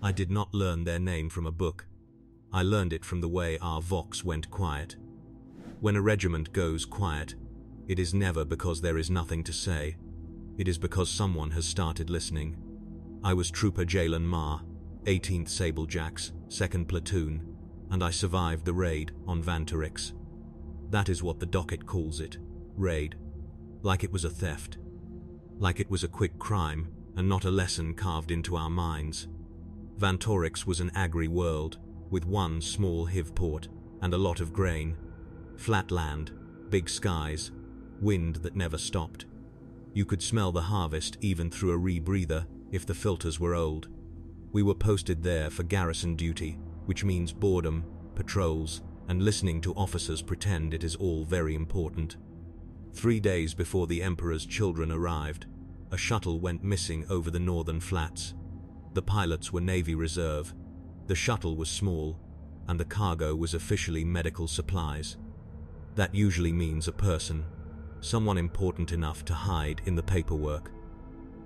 I did not learn their name from a book. I learned it from the way our vox went quiet. When a regiment goes quiet, it is never because there is nothing to say. It is because someone has started listening. I was Trooper Jalen Ma, 18th Sablejacks, 2nd Platoon, and I survived the raid on Vantorix. That is what the docket calls it, raid. Like it was a theft. Like it was a quick crime, and not a lesson carved into our minds. Vantorix was an agri world, with one small HIV port, and a lot of grain. Flat land, big skies, wind that never stopped. You could smell the harvest even through a rebreather if the filters were old. We were posted there for garrison duty, which means boredom, patrols, and listening to officers pretend it is all very important. 3 days before the Emperor's children arrived, a shuttle went missing over the northern flats. The pilots were Navy Reserve. The shuttle was small, and the cargo was officially medical supplies. That usually means a person, someone important enough to hide in the paperwork.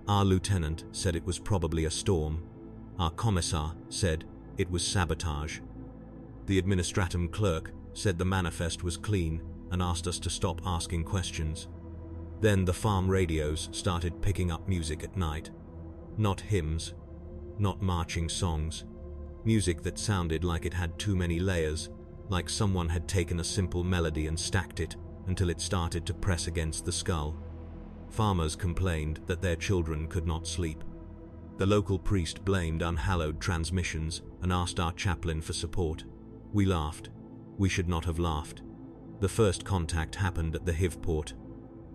Our lieutenant said it was probably a storm. Our commissar said it was sabotage. The administratum clerk said the manifest was clean and asked us to stop asking questions. Then the farm radios started picking up music at night. Not hymns, not marching songs. Music that sounded like it had too many layers, like someone had taken a simple melody and stacked it until it started to press against the skull. Farmers complained that their children could not sleep. The local priest blamed unhallowed transmissions and asked our chaplain for support. We laughed. We should not have laughed. The first contact happened at the HIV port,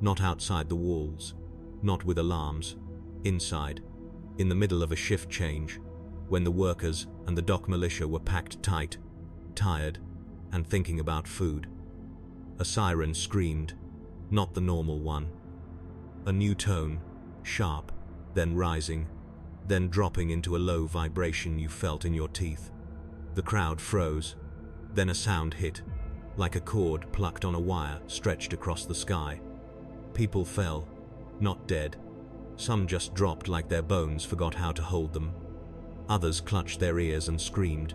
not outside the walls, not with alarms, inside, in the middle of a shift change, when the workers and the dock militia were packed tight, tired, and thinking about food. A siren screamed, not the normal one. A new tone, sharp, then rising, then dropping into a low vibration you felt in your teeth. The crowd froze. Then a sound hit, like a cord plucked on a wire stretched across the sky. People fell, not dead. Some just dropped like their bones forgot how to hold them. Others clutched their ears and screamed.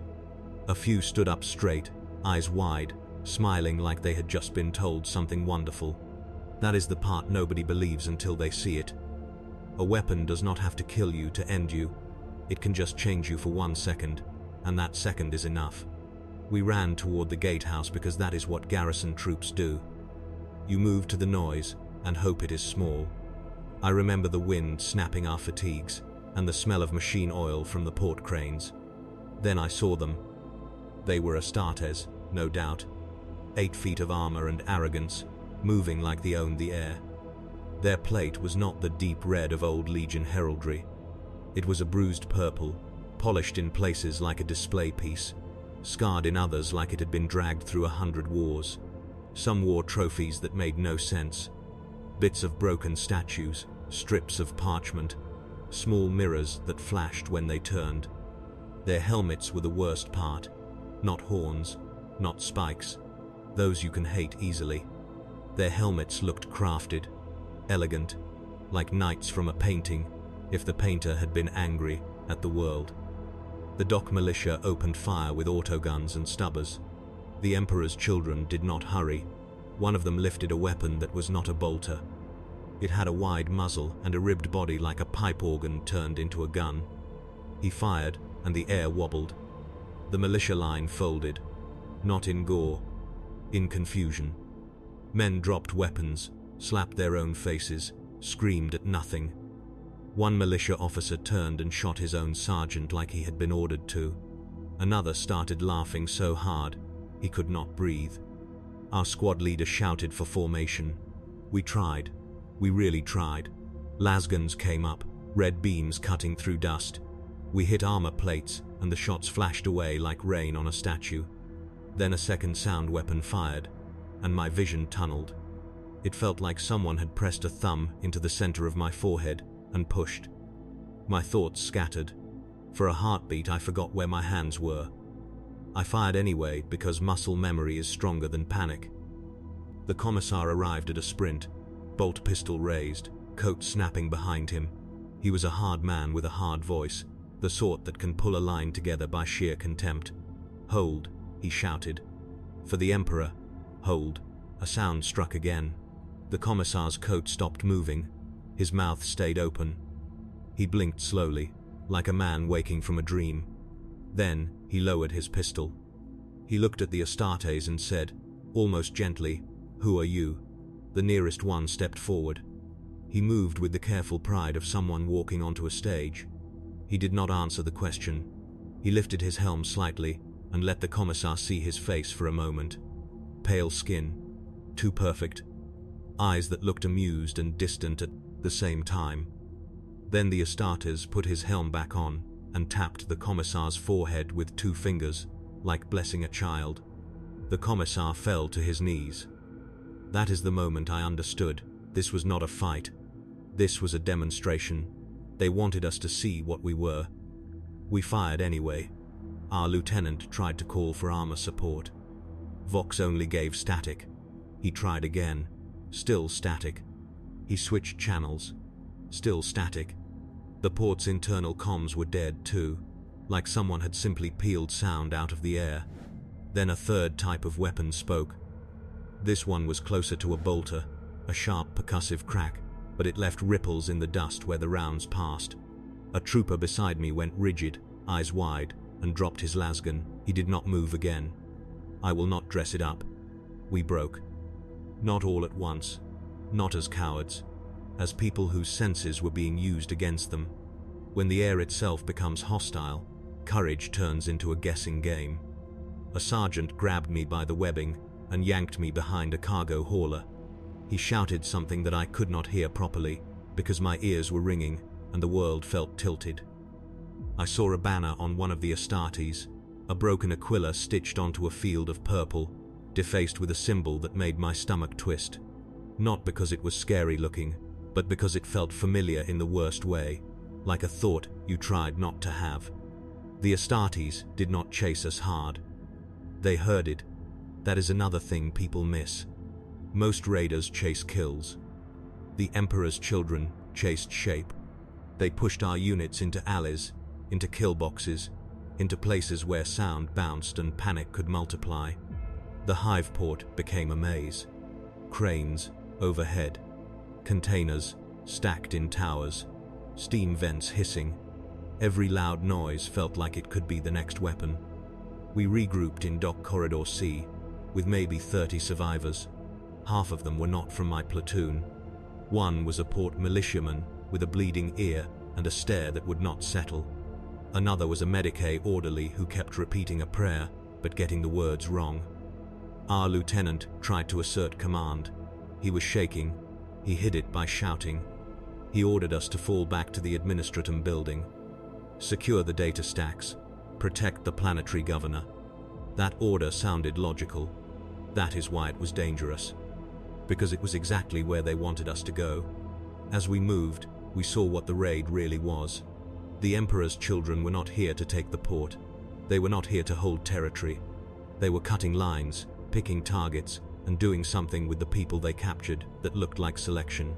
A few stood up straight, eyes wide, smiling like they had just been told something wonderful. That is the part nobody believes until they see it. A weapon does not have to kill you to end you. It can just change you for 1 second, and that second is enough. We ran toward the gatehouse because that is what garrison troops do. You move to the noise and hope it is small. I remember the wind snapping our fatigues and the smell of machine oil from the port cranes. Then I saw them. They were Astartes, no doubt. 8 feet of armor and arrogance, moving like they owned the air. Their plate was not the deep red of old Legion heraldry. It was a bruised purple, polished in places like a display piece, scarred in others like it had been dragged through 100 wars. Some wore trophies that made no sense. Bits of broken statues, strips of parchment, small mirrors that flashed when they turned. Their helmets were the worst part. Not horns, not spikes. Those you can hate easily. Their helmets looked crafted, elegant, like knights from a painting, if the painter had been angry at the world. The dock militia opened fire with autoguns and stubbers. The Emperor's children did not hurry. One of them lifted a weapon that was not a bolter. It had a wide muzzle and a ribbed body like a pipe organ turned into a gun. He fired, and the air wobbled. The militia line folded, not in gore, in confusion. Men dropped weapons, slapped their own faces, screamed at nothing. One militia officer turned and shot his own sergeant like he had been ordered to. Another started laughing so hard he could not breathe. Our squad leader shouted for formation. We tried. We really tried. Lasguns came up, red beams cutting through dust. We hit armor plates, and the shots flashed away like rain on a statue. Then a second sound weapon fired, and my vision tunneled. It felt like someone had pressed a thumb into the center of my forehead and pushed. My thoughts scattered. For a heartbeat, I forgot where my hands were. I fired anyway because muscle memory is stronger than panic. The commissar arrived at a sprint, bolt pistol raised, coat snapping behind him. He was a hard man with a hard voice, the sort that can pull a line together by sheer contempt. "Hold," he shouted. "For the Emperor, hold." A sound struck again. The commissar's coat stopped moving. His mouth stayed open. He blinked slowly, like a man waking from a dream. Then he lowered his pistol. He looked at the Astartes and said, almost gently, "Who are you?" The nearest one stepped forward. He moved with the careful pride of someone walking onto a stage. He did not answer the question. He lifted his helm slightly and let the commissar see his face for a moment. Pale skin, too perfect. Eyes that looked amused and distant at the same time. Then the Astartes put his helm back on and tapped the commissar's forehead with 2 fingers, like blessing a child. The commissar fell to his knees. That is the moment I understood. This was not a fight. This was a demonstration. They wanted us to see what we were. We fired anyway. Our lieutenant tried to call for armor support. Vox only gave static. He tried again. Still static. He switched channels. Still static. The port's internal comms were dead too, like someone had simply peeled sound out of the air. Then a third type of weapon spoke. This one was closer to a bolter, a sharp percussive crack, but it left ripples in the dust where the rounds passed. A trooper beside me went rigid, eyes wide, and dropped his lasgun. He did not move again. I will not dress it up. We broke. Not all at once. Not as cowards. As people whose senses were being used against them. When the air itself becomes hostile, courage turns into a guessing game. A sergeant grabbed me by the webbing and yanked me behind a cargo hauler. He shouted something that I could not hear properly because my ears were ringing and the world felt tilted. I saw a banner on one of the Astartes, a broken Aquila stitched onto a field of purple, defaced with a symbol that made my stomach twist. Not because it was scary looking, but because it felt familiar in the worst way, like a thought you tried not to have. The Astartes did not chase us hard. They herded. That is another thing people miss. Most raiders chase kills. The Emperor's children chased shape. They pushed our units into alleys, into kill boxes, into places where sound bounced and panic could multiply. The hive port became a maze. Cranes overhead. Containers stacked in towers. Steam vents hissing. Every loud noise felt like it could be the next weapon. We regrouped in Dock Corridor C, with maybe 30 survivors. Half of them were not from my platoon. One was a port militiaman with a bleeding ear and a stare that would not settle. Another was a Medicae orderly who kept repeating a prayer, but getting the words wrong. Our lieutenant tried to assert command. He was shaking. He hid it by shouting. He ordered us to fall back to the Administratum building. Secure the data stacks. Protect the planetary governor. That order sounded logical. That is why it was dangerous. Because it was exactly where they wanted us to go. As we moved, we saw what the raid really was. The Emperor's children were not here to take the port. They were not here to hold territory. They were cutting lines, picking targets, and doing something with the people they captured that looked like selection.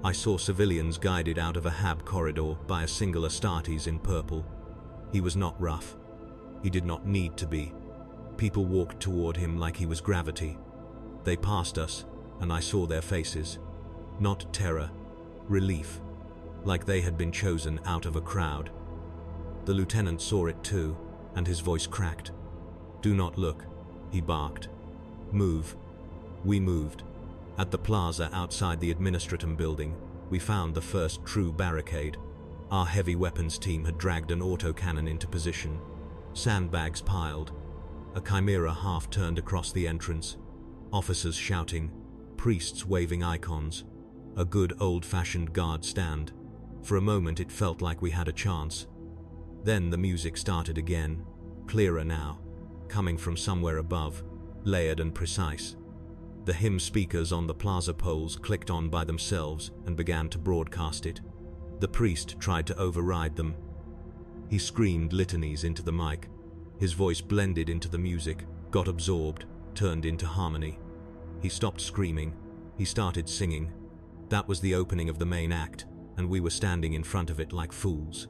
I saw civilians guided out of a hab corridor by a single Astartes in purple. He was not rough. He did not need to be. People walked toward him like he was gravity. They passed us, and I saw their faces. Not terror, relief, like they had been chosen out of a crowd. The lieutenant saw it too, and his voice cracked. "Do not look," he barked. "Move." We moved. At the plaza outside the Administratum building, we found the first true barricade. Our heavy weapons team had dragged an autocannon into position. Sandbags piled. A chimera half turned across the entrance. Officers shouting. Priests waving icons. A good old-fashioned guard stand. For a moment it felt like we had a chance. Then the music started again, clearer now, coming from somewhere above, layered and precise. The hymn speakers on the plaza poles clicked on by themselves and began to broadcast it. The priest tried to override them. He screamed litanies into the mic. His voice blended into the music, got absorbed, turned into harmony. He stopped screaming. He started singing. That was the opening of the main act, and we were standing in front of it like fools.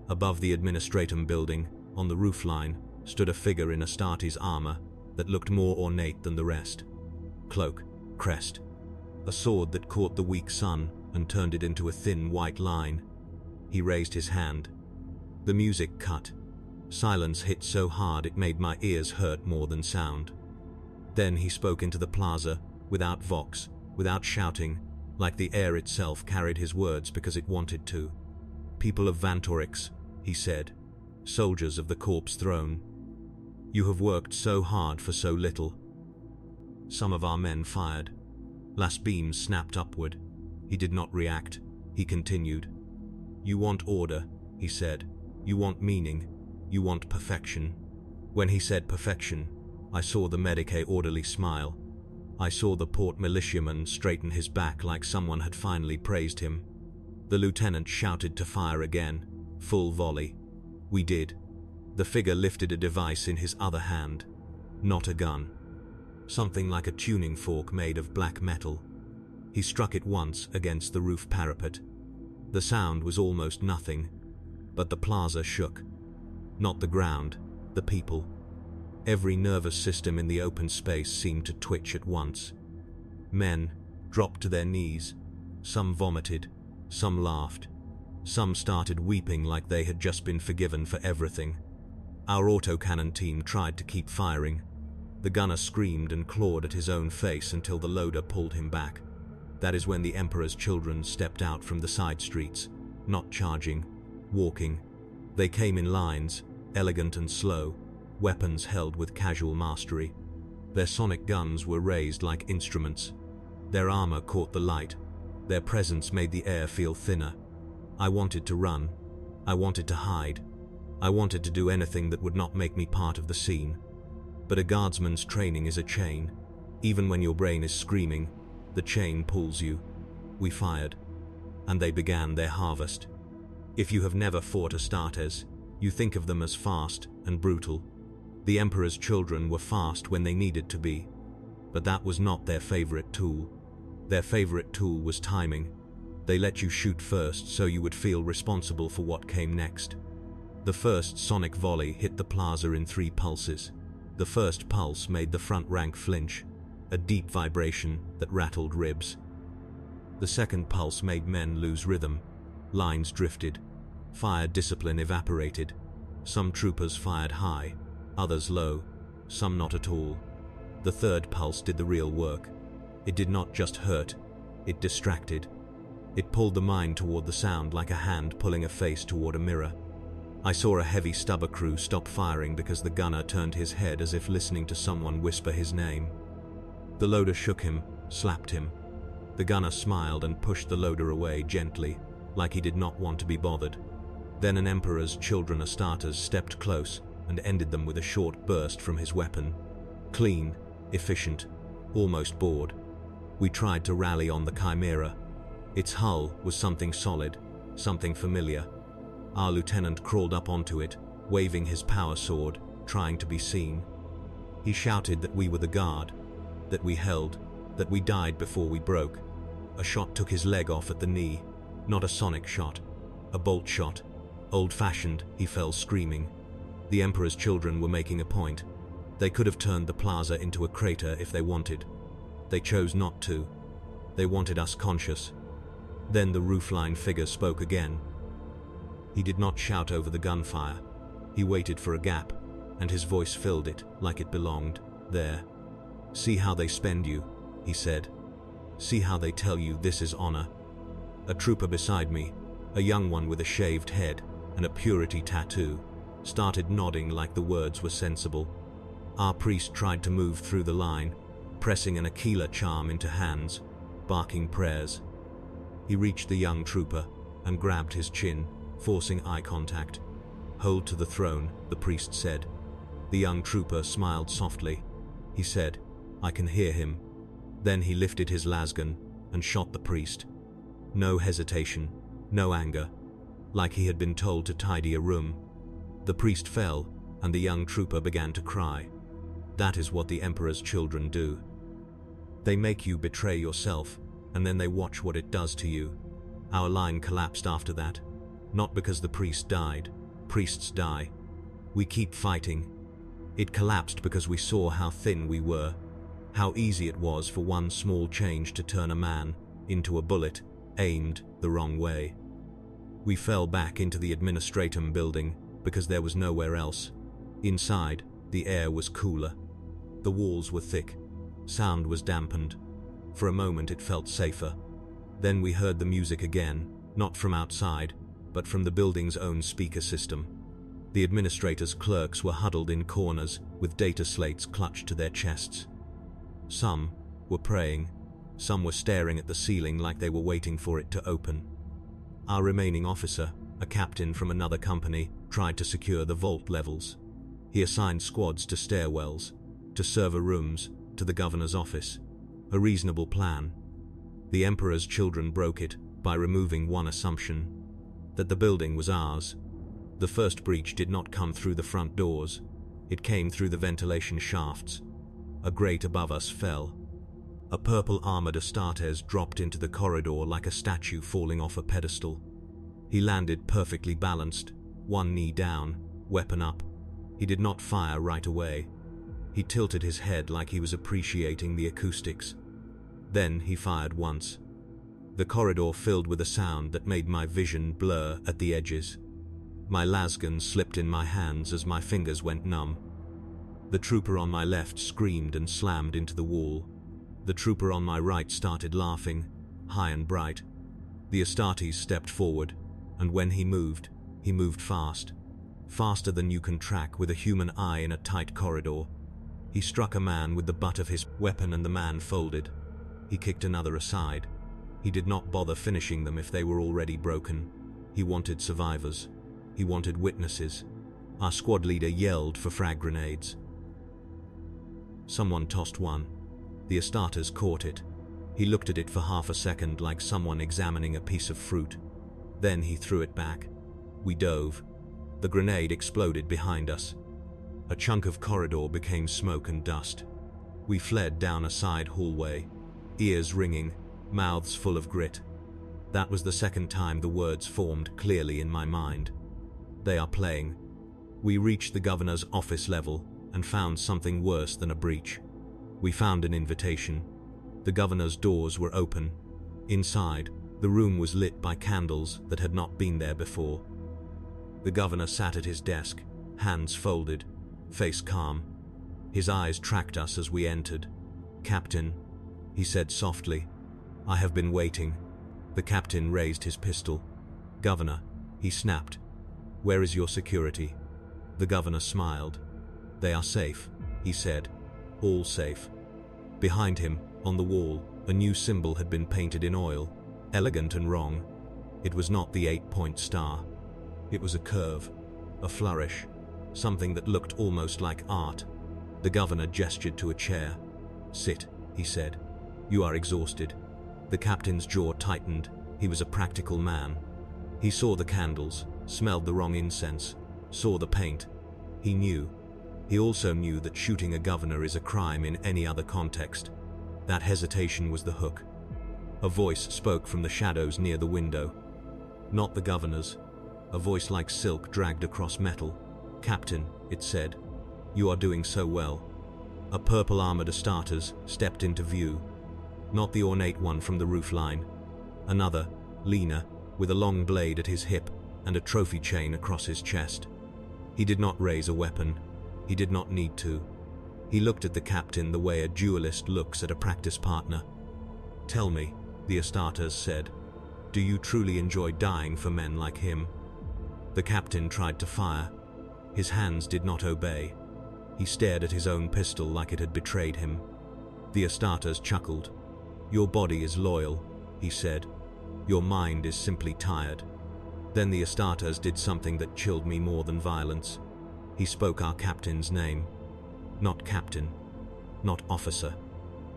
Above the Administratum building, on the roofline, stood a figure in Astartes armor that looked more ornate than the rest. Cloak, crest, a sword that caught the weak sun and turned it into a thin white line. He raised his hand. The music cut. Silence hit so hard it made my ears hurt more than sound. Then he spoke into the plaza, without vox, without shouting, like the air itself carried his words because it wanted to. "People of Vantorix," he said, "soldiers of the corpse throne, you have worked so hard for so little." Some of our men fired. Last beams snapped upward. He did not react. He continued. "You want order," he said. "You want meaning. You want perfection." When he said perfection, I saw the Medicae orderly smile. I saw the Port militiaman straighten his back like someone had finally praised him. The lieutenant shouted to fire again, full volley. We did. The figure lifted a device in his other hand. Not a gun. Something like a tuning fork made of black metal. He struck it once against the roof parapet. The sound was almost nothing, but the plaza shook. Not the ground, the people. Every nervous system in the open space seemed to twitch at once. Men dropped to their knees. Some vomited. Some laughed. Some started weeping like they had just been forgiven for everything. Our autocannon team tried to keep firing. The gunner screamed and clawed at his own face until the loader pulled him back. That is when the Emperor's children stepped out from the side streets, not charging, walking. They came in lines, elegant and slow, weapons held with casual mastery. Their sonic guns were raised like instruments. Their armor caught the light. Their presence made the air feel thinner. I wanted to run. I wanted to hide. I wanted to do anything that would not make me part of the scene. But a guardsman's training is a chain. Even when your brain is screaming, the chain pulls you. We fired, and they began their harvest. If you have never fought Astartes, you think of them as fast and brutal. The Emperor's children were fast when they needed to be, but that was not their favorite tool. Their favorite tool was timing. They let you shoot first so you would feel responsible for what came next. The first sonic volley hit the plaza in 3 pulses. The first pulse made the front rank flinch, a deep vibration that rattled ribs. The second pulse made men lose rhythm. Lines drifted. Fire discipline evaporated. Some troopers fired high, others low, some not at all. The third pulse did the real work. It did not just hurt, it distracted. It pulled the mind toward the sound like a hand pulling a face toward a mirror. I saw a heavy stubber crew stop firing because the gunner turned his head as if listening to someone whisper his name. The loader shook him, slapped him. The gunner smiled and pushed the loader away gently, like he did not want to be bothered. Then an Emperor's children Astartes stepped close and ended them with a short burst from his weapon. Clean, efficient, almost bored. We tried to rally on the Chimera. Its hull was something solid, something familiar. Our lieutenant crawled up onto it, waving his power sword, trying to be seen. He shouted that we were the guard, that we held, that we died before we broke. A shot took his leg off at the knee, not a sonic shot, a bolt shot. Old-fashioned, he fell screaming. The Emperor's children were making a point. They could have turned the plaza into a crater if they wanted. They chose not to. They wanted us conscious. Then the roofline figure spoke again. He did not shout over the gunfire. He waited for a gap, and his voice filled it like it belonged there. "See how they spend you," he said. "See how they tell you this is honor." A trooper beside me, a young one with a shaved head and a purity tattoo, started nodding like the words were sensible. Our priest tried to move through the line, pressing an Aquila charm into hands, barking prayers. He reached the young trooper and grabbed his chin, forcing eye contact. "Hold to the throne," the priest said. The young trooper smiled softly. He said, "I can hear him." Then he lifted his lasgun and shot the priest. No hesitation, no anger, like he had been told to tidy a room. The priest fell, and the young trooper began to cry. That is what the Emperor's children do. They make you betray yourself, and then they watch what it does to you. Our line collapsed after that. Not because the priest died. Priests die. We keep fighting. It collapsed because we saw how thin we were, how easy it was for one small change to turn a man into a bullet aimed the wrong way. We fell back into the Administratum building because there was nowhere else. Inside, the air was cooler. The walls were thick. Sound was dampened. For a moment it felt safer. Then we heard the music again, not from outside, but from the building's own speaker system. The administrator's clerks were huddled in corners with data slates clutched to their chests. Some were praying. Some were staring at the ceiling like they were waiting for it to open. Our remaining officer, a captain from another company, tried to secure the vault levels. He assigned squads to stairwells, to server rooms, to the governor's office. A reasonable plan. The Emperor's children broke it by removing one assumption, that the building was ours. The first breach did not come through the front doors. It came through the ventilation shafts. A grate above us fell. A purple armored Astartes dropped into the corridor like a statue falling off a pedestal. He landed perfectly balanced, one knee down, weapon up. He did not fire right away. He tilted his head like he was appreciating the acoustics. Then he fired once. The corridor filled with a sound that made my vision blur at the edges. My lasgun slipped in my hands as my fingers went numb. The trooper on my left screamed and slammed into the wall. The trooper on my right started laughing, high and bright. The Astartes stepped forward, and when he moved fast. Faster than you can track with a human eye in a tight corridor. He struck a man with the butt of his weapon and the man folded. He kicked another aside. He did not bother finishing them if they were already broken. He wanted survivors. He wanted witnesses. Our squad leader yelled for frag grenades. Someone tossed one. The Astartes caught it. He looked at it for half a second like someone examining a piece of fruit. Then he threw it back. We dove. The grenade exploded behind us. A chunk of corridor became smoke and dust. We fled down a side hallway, ears ringing, mouths full of grit. That was the second time the words formed clearly in my mind. They are playing. We reached the governor's office level and found something worse than a breach. We found an invitation. The governor's doors were open. Inside, the room was lit by candles that had not been there before. The governor sat at his desk, hands folded, face calm. His eyes tracked us as we entered. "Captain," he said softly, "I have been waiting." The captain raised his pistol. "Governor," he snapped, "where is your security?" The governor smiled. "They are safe," he said. "All safe." Behind him, on the wall, a new symbol had been painted in oil, elegant and wrong. It was not the 8-point star. It was a curve, a flourish, something that looked almost like art. The governor gestured to a chair. "Sit," he said. "You are exhausted." The captain's jaw tightened. He was a practical man. He saw the candles, smelled the wrong incense, saw the paint. He knew. He also knew that shooting a governor is a crime in any other context. That hesitation was the hook. A voice spoke from the shadows near the window. Not the governor's. A voice like silk dragged across metal. "Captain," it said, "you are doing so well." A purple armored Astartes stepped into view. Not the ornate one from the roofline. Another, leaner, with a long blade at his hip and a trophy chain across his chest. He did not raise a weapon. He did not need to. He looked at the captain the way a duelist looks at a practice partner. "Tell me," the Astartes said, "do you truly enjoy dying for men like him?" The captain tried to fire. His hands did not obey. He stared at his own pistol like it had betrayed him. The Astartes chuckled. "Your body is loyal," he said. "Your mind is simply tired." Then the Astartes did something that chilled me more than violence. He spoke our captain's name. Not captain. Not officer.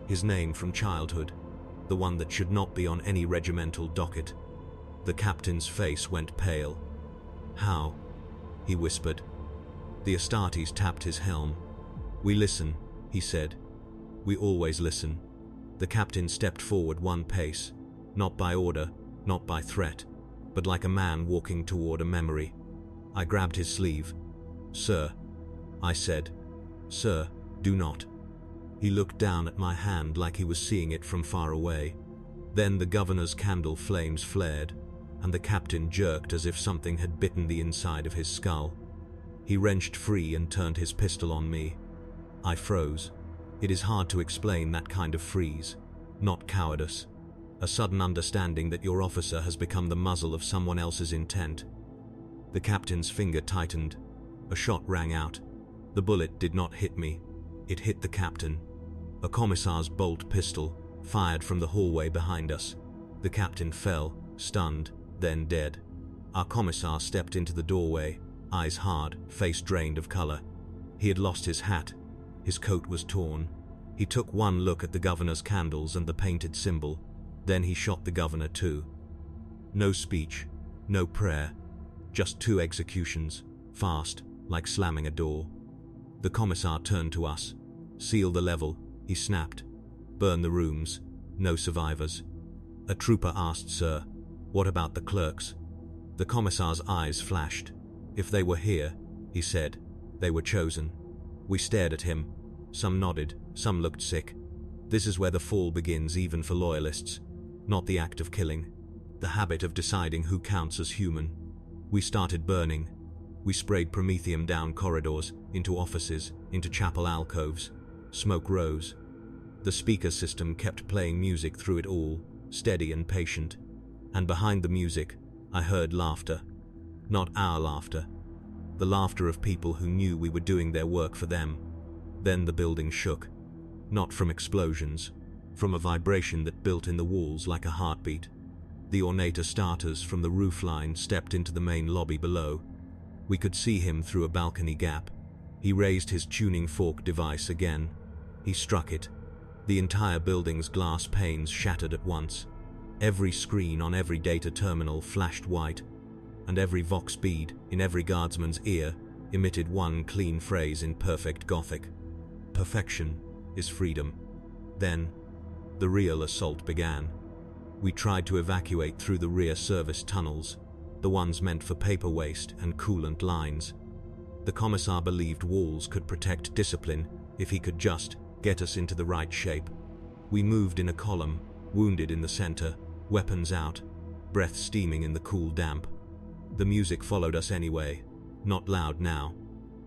His name from childhood. The one that should not be on any regimental docket. The captain's face went pale. "How?" he whispered. The Astartes tapped his helm. "We listen," he said. "We always listen." The captain stepped forward one pace. Not by order, not by threat. but like a man walking toward a memory. I grabbed his sleeve. "Sir," I said. "Sir, do not." He looked down at my hand like he was seeing it from far away. Then the governor's candle flames flared, and the captain jerked as if something had bitten the inside of his skull. He wrenched free and turned his pistol on me. I froze. It is hard to explain that kind of freeze. Not cowardice. A sudden understanding that your officer has become the muzzle of someone else's intent. The captain's finger tightened. A shot rang out. The bullet did not hit me. It hit the captain. A commissar's bolt pistol fired from the hallway behind us. The captain fell, stunned, then dead. Our commissar stepped into the doorway, eyes hard, face drained of color. He had lost his hat. His coat was torn. He took one look at the governor's candles and the painted symbol. Then he shot the governor too. No speech, no prayer, just 2 executions, fast, like slamming a door. The commissar turned to us. "Seal the level," he snapped. "Burn the rooms. No survivors." A trooper asked, "Sir, what about the clerks?" The commissar's eyes flashed. "If they were here," he said, "they were chosen." We stared at him. Some nodded, some looked sick. This is where the fall begins even for loyalists. Not the act of killing, the habit of deciding who counts as human. We started burning. We sprayed promethium down corridors, into offices, into chapel alcoves. Smoke rose. The speaker system kept playing music through it all, steady and patient. And behind the music, I heard laughter. Not our laughter. The laughter of people who knew we were doing their work for them. Then the building shook. Not from explosions, from a vibration that built in the walls like a heartbeat. The ornate Astartes from the roofline stepped into the main lobby below. We could see him through a balcony gap. He raised his tuning fork device again. He struck it. The entire building's glass panes shattered at once. Every screen on every data terminal flashed white, and every vox bead in every guardsman's ear emitted one clean phrase in perfect Gothic. Perfection is freedom. Then, the real assault began. We tried to evacuate through the rear service tunnels, the ones meant for paper waste and coolant lines. The commissar believed walls could protect discipline if he could just get us into the right shape. We moved in a column, wounded in the center, weapons out, breath steaming in the cool damp. The music followed us anyway, not loud now,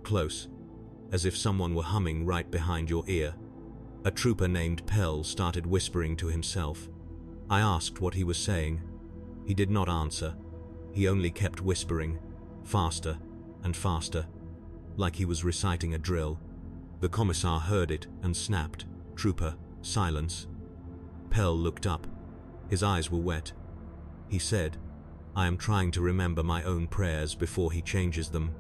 close, as if someone were humming right behind your ear. A trooper named Pell started whispering to himself. I asked what he was saying. He did not answer. He only kept whispering, faster and faster, like he was reciting a drill. The commissar heard it and snapped, "Trooper, silence." Pell looked up. His eyes were wet. He said, "I am trying to remember my own prayers before he changes them."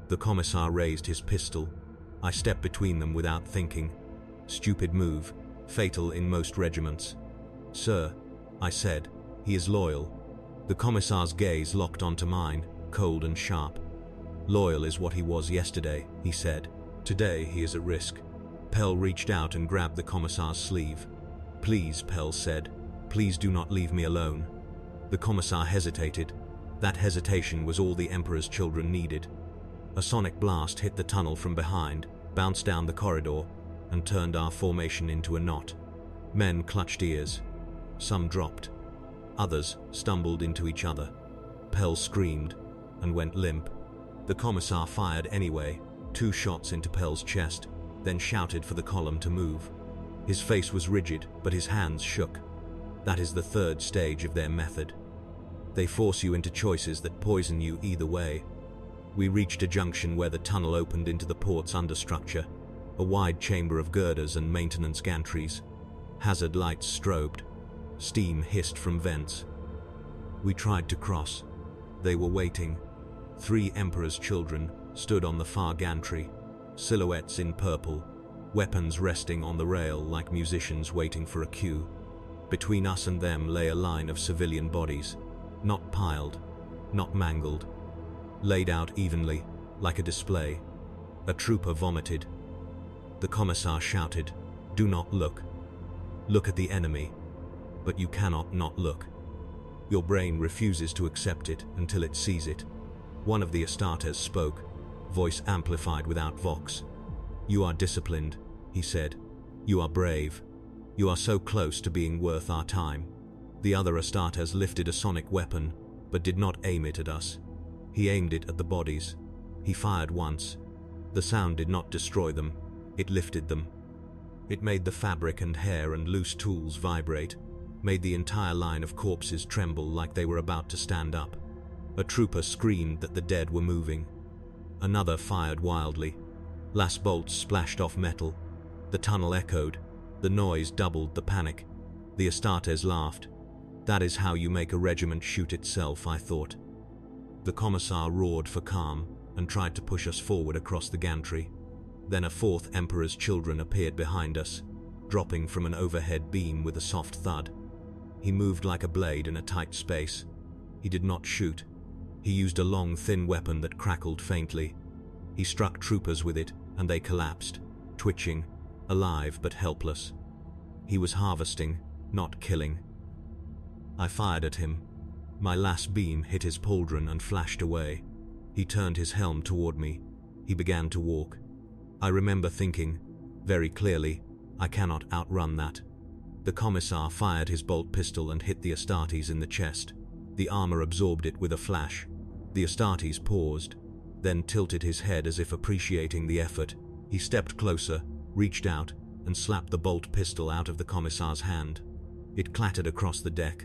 The commissar raised his pistol. I stepped between them without thinking. Stupid move, fatal in most regiments. "Sir," I said, "he is loyal." The commissar's gaze locked onto mine, cold and sharp. "Loyal is what he was yesterday," he said. "Today he is at risk." Pell reached out and grabbed the commissar's sleeve. "Please," Pell said, "please do not leave me alone." The commissar hesitated. That hesitation was all the Emperor's children needed. A sonic blast hit the tunnel from behind, bounced down the corridor, and turned our formation into a knot. Men clutched ears. Some dropped. Others stumbled into each other. Pell screamed and went limp. The commissar fired anyway, 2 shots into Pell's chest, then shouted for the column to move. His face was rigid, but his hands shook. That is the 3rd stage of their method. They force you into choices that poison you either way. We reached a junction where the tunnel opened into the port's understructure, a wide chamber of girders and maintenance gantries. Hazard lights strobed. Steam hissed from vents. We tried to cross. They were waiting. 3 Emperor's children stood on the far gantry, silhouettes in purple, weapons resting on the rail like musicians waiting for a cue. Between us and them lay a line of civilian bodies, not piled, not mangled, laid out evenly, like a display. A trooper vomited. The commissar shouted, "Do not look. Look at the enemy." But you cannot not look. Your brain refuses to accept it until it sees it. One of the Astartes spoke, voice amplified without vox. You are disciplined, he said. You are brave. You are so close to being worth our time. The other Astartes lifted a sonic weapon, but did not aim it at us. He aimed it at the bodies. He fired once. The sound did not destroy them, it lifted them. It made the fabric and hair and loose tools vibrate, made the entire line of corpses tremble like they were about to stand up. A trooper screamed that the dead were moving. Another fired wildly. Last bolts splashed off metal. The tunnel echoed. The noise doubled the panic. The Astartes laughed. That is how you make a regiment shoot itself, I thought. The commissar roared for calm and tried to push us forward across the gantry. Then a fourth Emperor's children appeared behind us, dropping from an overhead beam with a soft thud. He moved like a blade in a tight space. He did not shoot. He used a long, thin weapon that crackled faintly. He struck troopers with it, and they collapsed, twitching, alive but helpless. He was harvesting, not killing. I fired at him. My last beam hit his pauldron and flashed away. He turned his helm toward me. He began to walk. I remember thinking, very clearly, I cannot outrun that. The commissar fired his bolt pistol and hit the Astartes in the chest. The armor absorbed it with a flash. The Astartes paused, then tilted his head as if appreciating the effort. He stepped closer, reached out, and slapped the bolt pistol out of the commissar's hand. It clattered across the deck.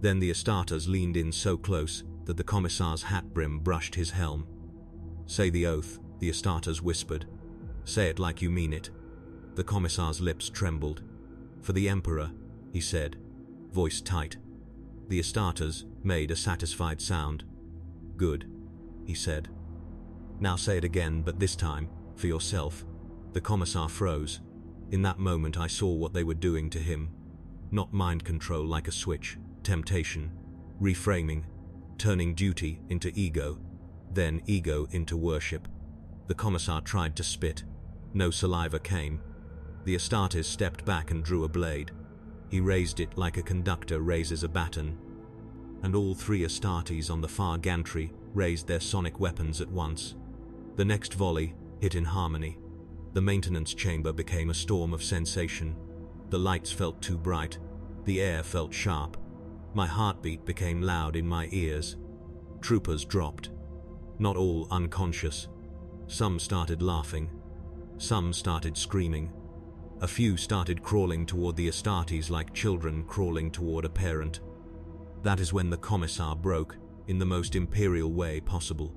Then the Astartes leaned in so close that the commissar's hat brim brushed his helm. Say the oath, the Astartes whispered. Say it like you mean it. The commissar's lips trembled. For the Emperor, he said, voice tight. The Astartes made a satisfied sound. Good, he said. Now say it again, but this time, for yourself. The commissar froze. In that moment I saw what they were doing to him. Not mind control like a switch, temptation, reframing, turning duty into ego, then ego into worship. The commissar tried to spit. No saliva came. The Astartes stepped back and drew a blade. He raised it like a conductor raises a baton. And all three Astartes on the far gantry raised their sonic weapons at once. The next volley hit in harmony. The maintenance chamber became a storm of sensation. The lights felt too bright. The air felt sharp. My heartbeat became loud in my ears. Troopers dropped. Not all unconscious. Some started laughing. Some started screaming. A few started crawling toward the Astartes like children crawling toward a parent. That is when the commissar broke, in the most Imperial way possible.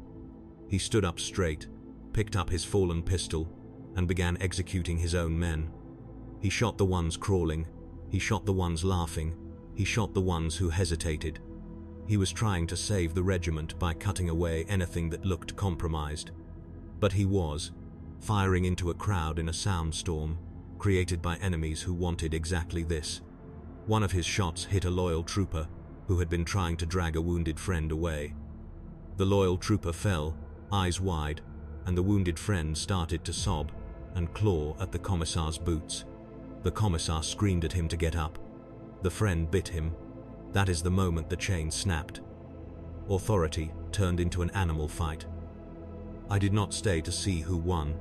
He stood up straight, picked up his fallen pistol, and began executing his own men. He shot the ones crawling. He shot the ones laughing. He shot the ones who hesitated. He was trying to save the regiment by cutting away anything that looked compromised. But he was, firing into a crowd in a soundstorm, created by enemies who wanted exactly this. One of his shots hit a loyal trooper who had been trying to drag a wounded friend away. The loyal trooper fell, eyes wide, and the wounded friend started to sob and claw at the commissar's boots. The commissar screamed at him to get up. The friend bit him. That is the moment the chain snapped. Authority turned into an animal fight. I did not stay to see who won.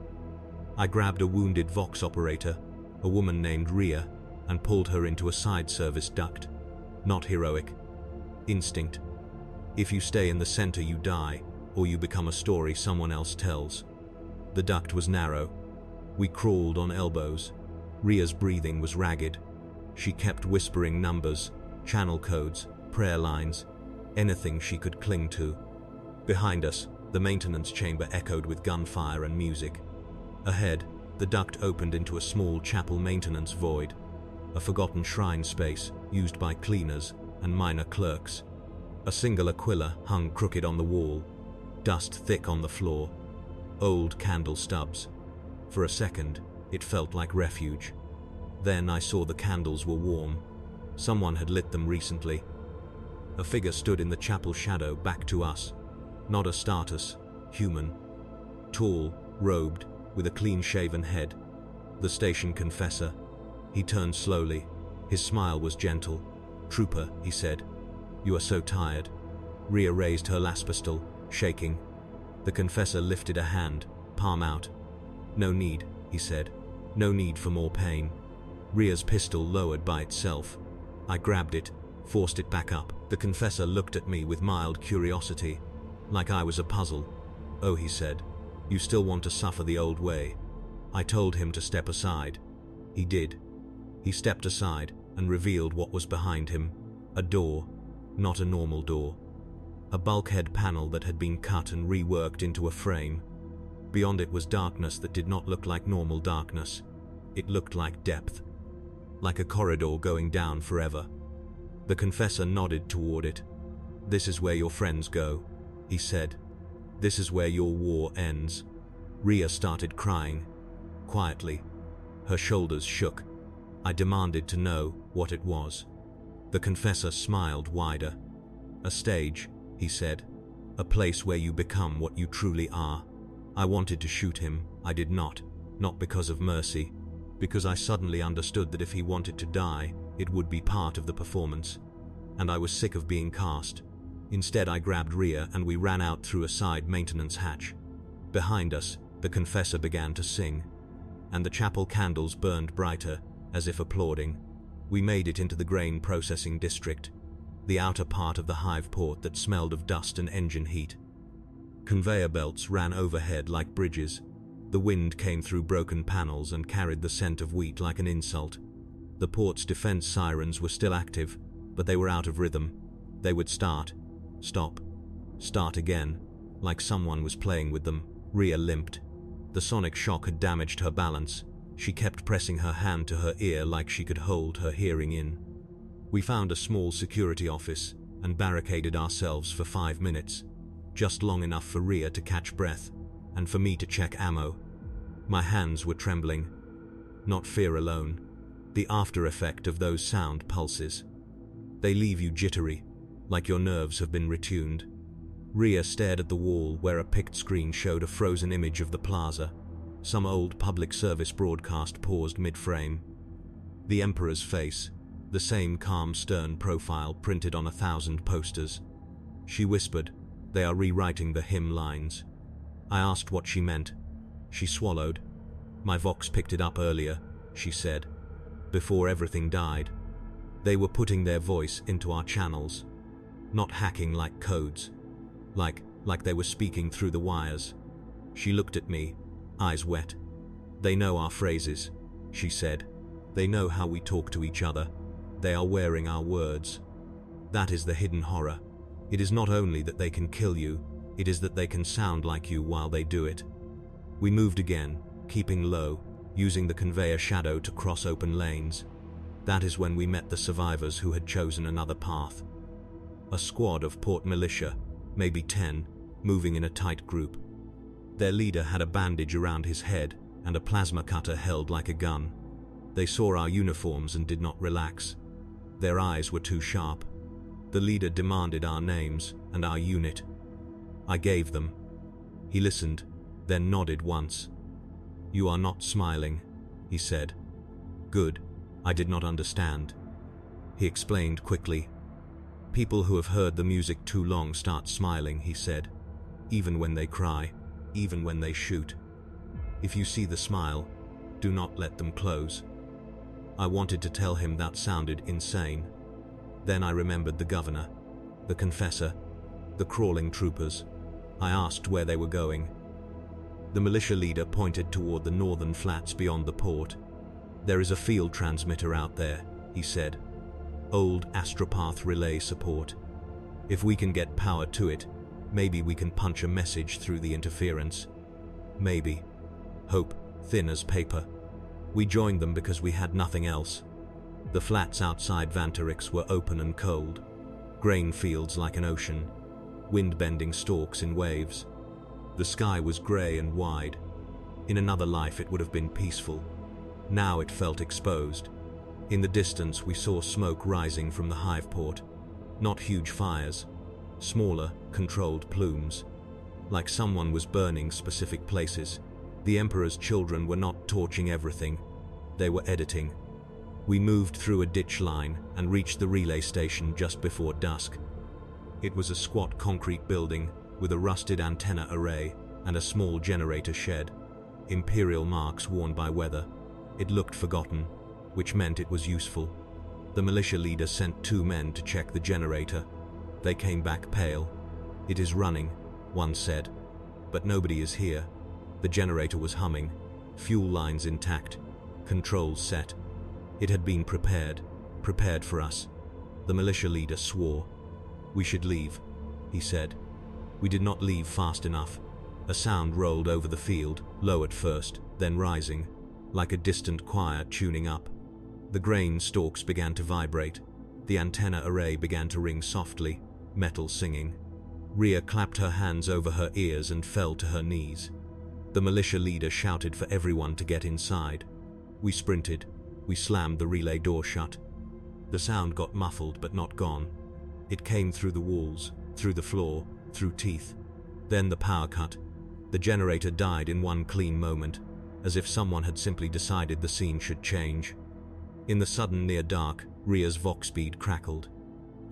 I grabbed a wounded Vox operator, a woman named Rhea, and pulled her into a side service duct. Not heroic. Instinct. If you stay in the center, you die, or you become a story someone else tells. The duct was narrow. We crawled on elbows. Rhea's breathing was ragged. She kept whispering numbers, channel codes, prayer lines, anything she could cling to. Behind us, the maintenance chamber echoed with gunfire and music. Ahead, the duct opened into a small chapel maintenance void, a forgotten shrine space used by cleaners and minor clerks. A single aquila hung crooked on the wall, dust thick on the floor, old candle stubs. For a second, it felt like refuge. Then I saw the candles were warm. Someone had lit them recently. A figure stood in the chapel shadow back to us. Not Astartes, human. Tall, robed, with a clean-shaven head. The station confessor. He turned slowly. His smile was gentle. "Trooper," he said. You are so tired. Rhea raised her las pistol, shaking. The confessor lifted a hand, palm out. No need, he said. No need for more pain. Rhea's pistol lowered by itself. I grabbed it, forced it back up. The confessor looked at me with mild curiosity, like I was a puzzle. Oh, he said, you still want to suffer the old way. I told him to step aside. He did. He stepped aside and revealed what was behind him. A door, not a normal door. A bulkhead panel that had been cut and reworked into a frame. Beyond it was darkness that did not look like normal darkness. It looked like depth. Like a corridor going down forever. The confessor nodded toward it. This is where your friends go, he said. This is where your war ends. Rhea started crying. Quietly. Her shoulders shook. I demanded to know what it was. The confessor smiled wider. A stage, he said. A place where you become what you truly are. I wanted to shoot him. I did not. Not because of mercy. Because I suddenly understood that if he wanted to die, it would be part of the performance. And I was sick of being cast. Instead, I grabbed Rhea and we ran out through a side maintenance hatch. Behind us, the confessor began to sing. And the chapel candles burned brighter, as if applauding. We made it into the grain processing district, the outer part of the hive port that smelled of dust and engine heat. Conveyor belts ran overhead like bridges. The wind came through broken panels and carried the scent of wheat like an insult. The port's defense sirens were still active, but they were out of rhythm. They would start, stop, start again, like someone was playing with them. Rhea limped. The sonic shock had damaged her balance. She kept pressing her hand to her ear like she could hold her hearing in. We found a small security office and barricaded ourselves for 5 minutes, just long enough for Rhea to catch breath and for me to check ammo. My hands were trembling. Not fear alone, the after effect of those sound pulses. They leave you jittery, like your nerves have been retuned. Rhea stared at the wall where a picked screen showed a frozen image of the plaza. Some old public service broadcast paused mid-frame. The Emperor's face, the same calm, stern profile printed on 1,000 posters. She whispered, "They are rewriting the hymn lines." I asked what she meant. She swallowed. "My Vox picked it up earlier," she said. "Before everything died. They were putting their voice into our channels. Not hacking like codes. Like they were speaking through the wires." She looked at me, eyes wet. "They know our phrases," she said. "They know how we talk to each other. They are wearing our words. That is the hidden horror. It is not only that they can kill you, it is that they can sound like you while they do it." We moved again, keeping low, using the conveyor shadow to cross open lanes. That is when we met the survivors who had chosen another path. A squad of port militia, maybe 10, moving in a tight group. Their leader had a bandage around his head and a plasma cutter held like a gun. They saw our uniforms and did not relax. Their eyes were too sharp. The leader demanded our names and our unit. I gave them. He listened, then nodded once. "You are not smiling," he said. "Good." I did not understand. He explained quickly. "People who have heard the music too long start smiling," he said. "Even when they cry, even when they shoot. If you see the smile, do not let them close." I wanted to tell him that sounded insane. Then I remembered the governor, the confessor, the crawling troopers. I asked where they were going. The militia leader pointed toward the northern flats beyond the port. "There is a field transmitter out there," he said. "Old Astropath relay support. If we can get power to it, maybe we can punch a message through the interference. Maybe. Hope, thin as paper." We joined them because we had nothing else. The flats outside Vanterix were open and cold. Grain fields like an ocean. Wind-bending stalks in waves. The sky was grey and wide. In another life it would have been peaceful. Now it felt exposed. In the distance we saw smoke rising from the hive port. Not huge fires. Smaller, controlled plumes. Like someone was burning specific places. The Emperor's children were not torching everything. They were editing. We moved through a ditch line and reached the relay station just before dusk. It was a squat concrete building with a rusted antenna array and a small generator shed. Imperial marks worn by weather. It looked forgotten, which meant it was useful. The militia leader sent 2 men to check the generator. They came back pale. "It is running," one said. "But nobody is here." The generator was humming, fuel lines intact, controls set. It had been prepared for us. The militia leader swore. "We should leave," he said. We did not leave fast enough. A sound rolled over the field, low at first, then rising, like a distant choir tuning up. The grain stalks began to vibrate. The antenna array began to ring softly, metal singing. Rhea clapped her hands over her ears and fell to her knees. The militia leader shouted for everyone to get inside. We sprinted. We slammed the relay door shut. The sound got muffled but not gone. It came through the walls, through the floor, through teeth. Then the power cut. The generator died in one clean moment, as if someone had simply decided the scene should change. In the sudden near dark, Rhea's vox bead crackled.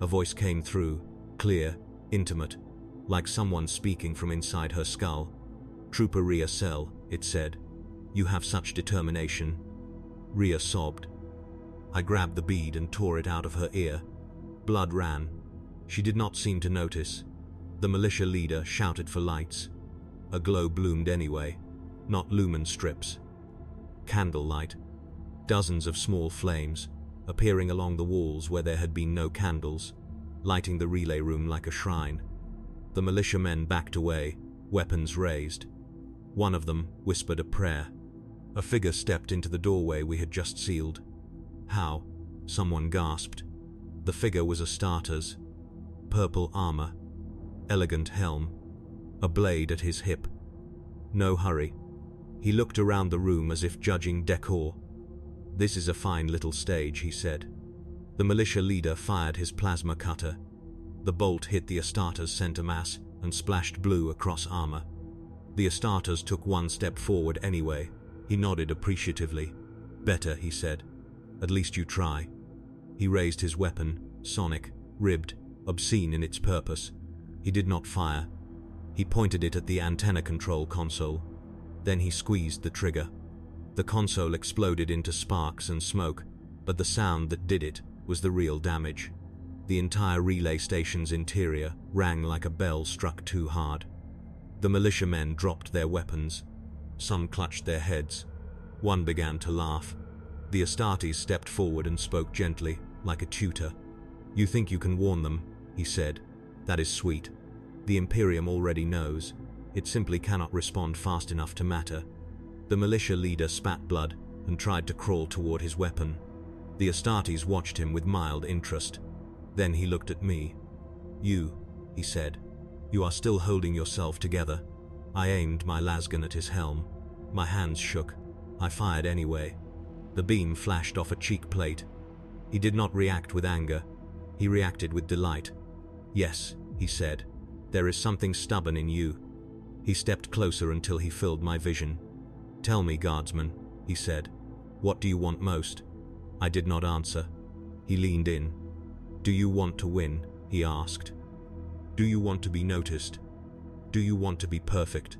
A voice came through, clear, intimate, like someone speaking from inside her skull. "Trooper Rhea Sell," it said. "You have such determination." Rhea sobbed. I grabbed the bead and tore it out of her ear. Blood ran. She did not seem to notice. The militia leader shouted for lights. A glow bloomed anyway, not lumen strips. Candlelight. Dozens of small flames, appearing along the walls where there had been no candles, lighting the relay room like a shrine. The militiamen backed away, weapons raised. One of them whispered a prayer. A figure stepped into the doorway we had just sealed. "How?" someone gasped. The figure was Astartes. Purple armor, elegant helm, a blade at his hip. No hurry. He looked around the room as if judging decor. "This is a fine little stage," he said. The militia leader fired his plasma cutter. The bolt hit the Astartes center mass and splashed blue across armor. The Astartes took one step forward anyway. He nodded appreciatively. "Better," he said. "At least you try." He raised his weapon, sonic, ribbed, obscene in its purpose. He did not fire. He pointed it at the antenna control console. Then he squeezed the trigger. The console exploded into sparks and smoke, but the sound that did it was the real damage. The entire relay station's interior rang like a bell struck too hard. The militiamen dropped their weapons. Some clutched their heads. One began to laugh. The Astartes stepped forward and spoke gently, like a tutor. "You think you can warn them," he said. "That is sweet. The Imperium already knows. It simply cannot respond fast enough to matter." The militia leader spat blood and tried to crawl toward his weapon. The Astartes watched him with mild interest. Then he looked at me. "You," he said. "You are still holding yourself together." I aimed my lasgun at his helm. My hands shook. I fired anyway. The beam flashed off a cheek plate. He did not react with anger. He reacted with delight. "Yes," he said. "There is something stubborn in you." He stepped closer until he filled my vision. "Tell me, guardsman," he said. "What do you want most?" I did not answer. He leaned in. "Do you want to win?" he asked. "Do you want to be noticed? Do you want to be perfect?"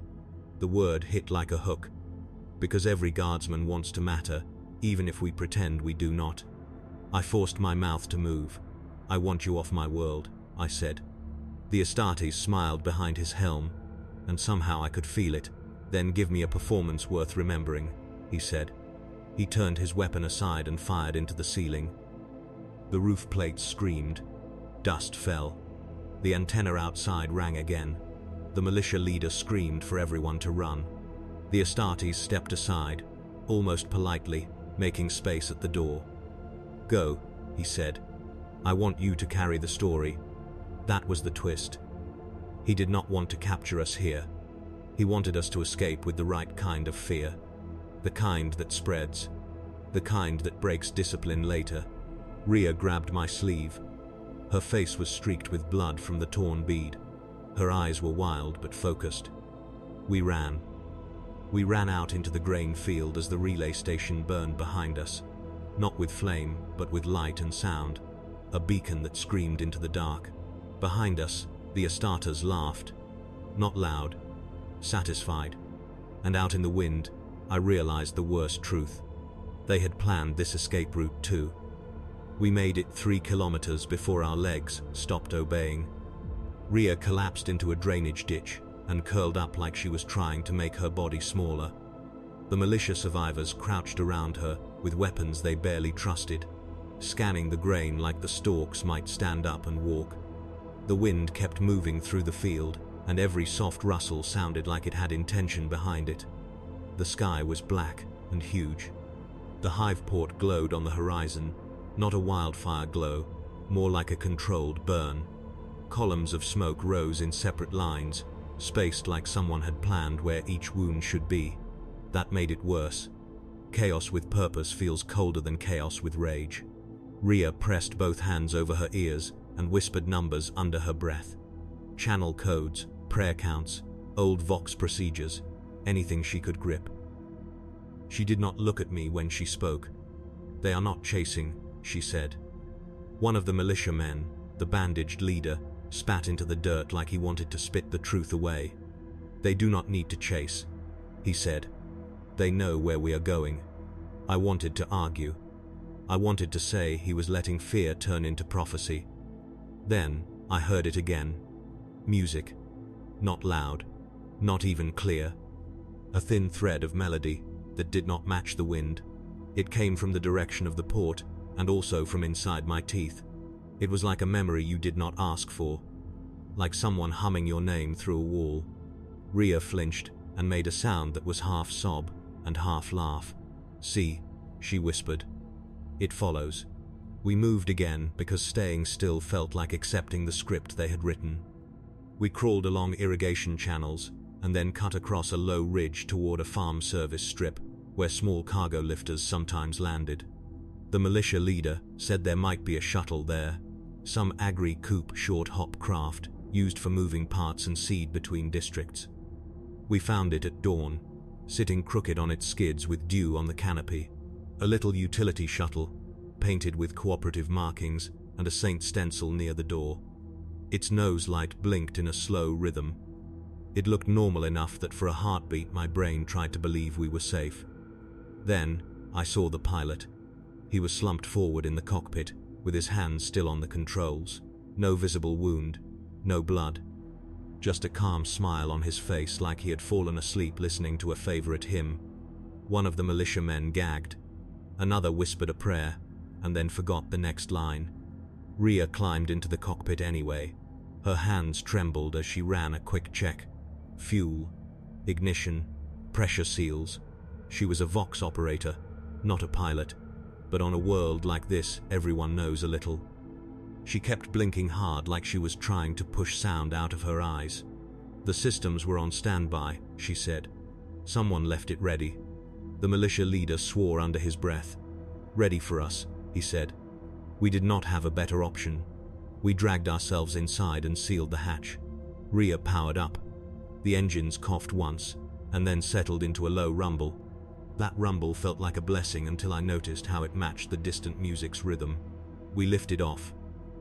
The word hit like a hook. Because every guardsman wants to matter, even if we pretend we do not. I forced my mouth to move. "I want you off my world," I said. The Astartes smiled behind his helm, and somehow I could feel it. "Then give me a performance worth remembering," he said. He turned his weapon aside and fired into the ceiling. The roof plates screamed. Dust fell. The antenna outside rang again. The militia leader screamed for everyone to run. The Astartes stepped aside, almost politely, making space at the door. "Go," he said. "I want you to carry the story." That was the twist. He did not want to capture us here. He wanted us to escape with the right kind of fear. The kind that spreads. The kind that breaks discipline later. Rhea grabbed my sleeve. Her face was streaked with blood from the torn bead. Her eyes were wild but focused. We ran. We ran out into the grain field as the relay station burned behind us. Not with flame, but with light and sound. A beacon that screamed into the dark. Behind us, the Astartes laughed. Not loud, satisfied. And out in the wind, I realized the worst truth. They had planned this escape route too. We made it 3 kilometers before our legs stopped obeying. Rhea collapsed into a drainage ditch and curled up like she was trying to make her body smaller. The militia survivors crouched around her with weapons they barely trusted, scanning the grain like the stalks might stand up and walk. The wind kept moving through the field, and every soft rustle sounded like it had intention behind it. The sky was black and huge. The hive port glowed on the horizon, not a wildfire glow, more like a controlled burn. Columns of smoke rose in separate lines, spaced like someone had planned where each wound should be. That made it worse. Chaos with purpose feels colder than chaos with rage. Rhea pressed both hands over her ears and whispered numbers under her breath. Channel codes, prayer counts, old Vox procedures, anything she could grip. She did not look at me when she spoke. "They are not chasing," she said. One of the militiamen, the bandaged leader, spat into the dirt like he wanted to spit the truth away. "They do not need to chase," he said. "They know where we are going." I wanted to argue. I wanted to say he was letting fear turn into prophecy. Then I heard it again. Music. Not loud, not even clear. A thin thread of melody that did not match the wind. It came from the direction of the port and also from inside my teeth. It was like a memory you did not ask for, like someone humming your name through a wall. Rhea flinched and made a sound that was half sob and half laugh. "See," she whispered. "It follows." We moved again because staying still felt like accepting the script they had written. We crawled along irrigation channels and then cut across a low ridge toward a farm service strip where small cargo lifters sometimes landed. The militia leader said there might be a shuttle there, some agri-coupe short-hop craft used for moving parts and seed between districts. We found it at dawn, sitting crooked on its skids with dew on the canopy. A little utility shuttle, painted with cooperative markings and a saint stencil near the door. Its nose light blinked in a slow rhythm. It looked normal enough that for a heartbeat my brain tried to believe we were safe. Then I saw the pilot. He was slumped forward in the cockpit, with his hands still on the controls. No visible wound, no blood. Just a calm smile on his face like he had fallen asleep listening to a favorite hymn. One of the militiamen gagged. Another whispered a prayer, and then forgot the next line. Rhea climbed into the cockpit anyway. Her hands trembled as she ran a quick check. Fuel, ignition, pressure seals. She was a Vox operator, not a pilot, but on a world like this, everyone knows a little. She kept blinking hard like she was trying to push sound out of her eyes. "The systems were on standby," she said. "Someone left it ready." The militia leader swore under his breath. "Ready for us," he said. We did not have a better option. We dragged ourselves inside and sealed the hatch. Rhea powered up. The engines coughed once, and then settled into a low rumble. That rumble felt like a blessing until I noticed how it matched the distant music's rhythm. We lifted off.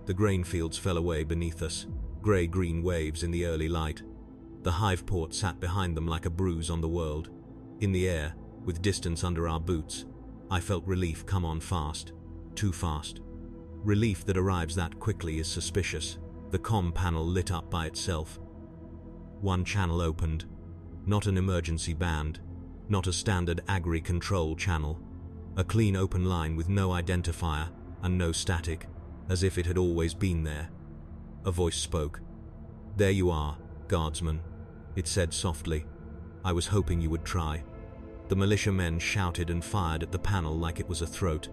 The grain fields fell away beneath us, grey-green waves in the early light. The hive port sat behind them like a bruise on the world. In the air, with distance under our boots, I felt relief come on fast. Too fast. Relief that arrives that quickly is suspicious. The comm panel lit up by itself. One channel opened. Not an emergency band. Not a standard agri-control channel. A clean open line with no identifier and no static, as if it had always been there. A voice spoke. "There you are, guardsman," it said softly. "I was hoping you would try." The militiamen shouted and fired at the panel like it was a throat.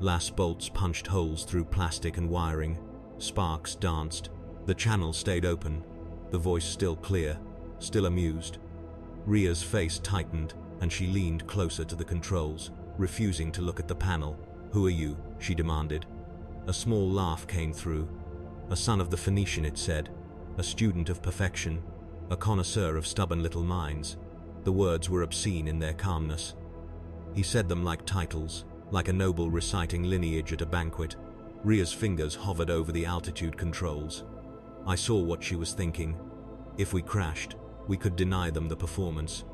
Lass bolts punched holes through plastic and wiring. Sparks danced. The channel stayed open, the voice still clear, still amused. Rhea's face tightened, and she leaned closer to the controls, refusing to look at the panel. "Who are you?" she demanded. A small laugh came through. "A son of the Phoenician," it said. "A student of perfection. A connoisseur of stubborn little minds." The words were obscene in their calmness. He said them like titles, like a noble reciting lineage at a banquet. Rhea's fingers hovered over the altitude controls. I saw what she was thinking. If we crashed, we could deny them the performance.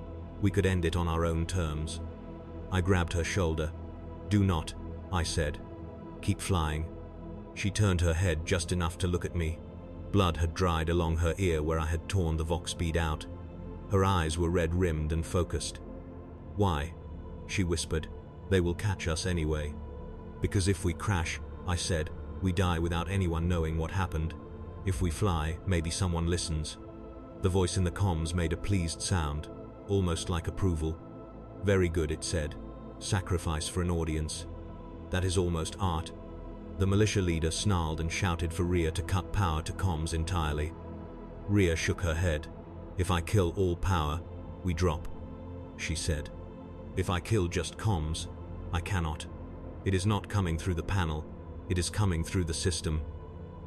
We could end it on our own terms. I grabbed her shoulder. "Do not," I said. "Keep flying." She turned her head just enough to look at me. Blood had dried along her ear where I had torn the Vox bead out. Her eyes were red-rimmed and focused. "Why?" she whispered. "They will catch us anyway." "Because if we crash," I said, "we die without anyone knowing what happened. If we fly, maybe someone listens." The voice in the comms made a pleased sound, almost like approval. "Very good," it said. "Sacrifice for an audience. That is almost art." The militia leader snarled and shouted for Rhea to cut power to comms entirely. Rhea shook her head. "If I kill all power, we drop," she said. "If I kill just comms, I cannot. It is not coming through the panel, it is coming through the system."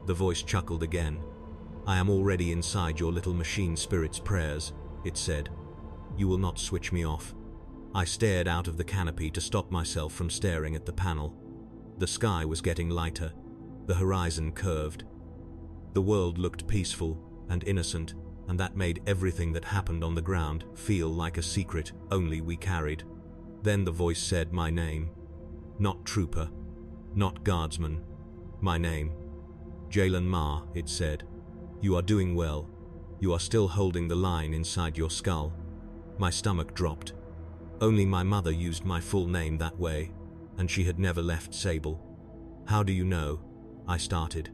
The voice chuckled again. "I am already inside your little machine spirit's prayers," it said. "You will not switch me off." I stared out of the canopy to stop myself from staring at the panel. The sky was getting lighter. The horizon curved. The world looked peaceful and innocent, and that made everything that happened on the ground feel like a secret only we carried. Then the voice said my name. Not trooper, not guardsman. My name. Jalen Ma, it said. "You are doing well. You are still holding the line inside your skull." My stomach dropped. Only my mother used my full name that way, and she had never left Sable. "How do you know?" I started.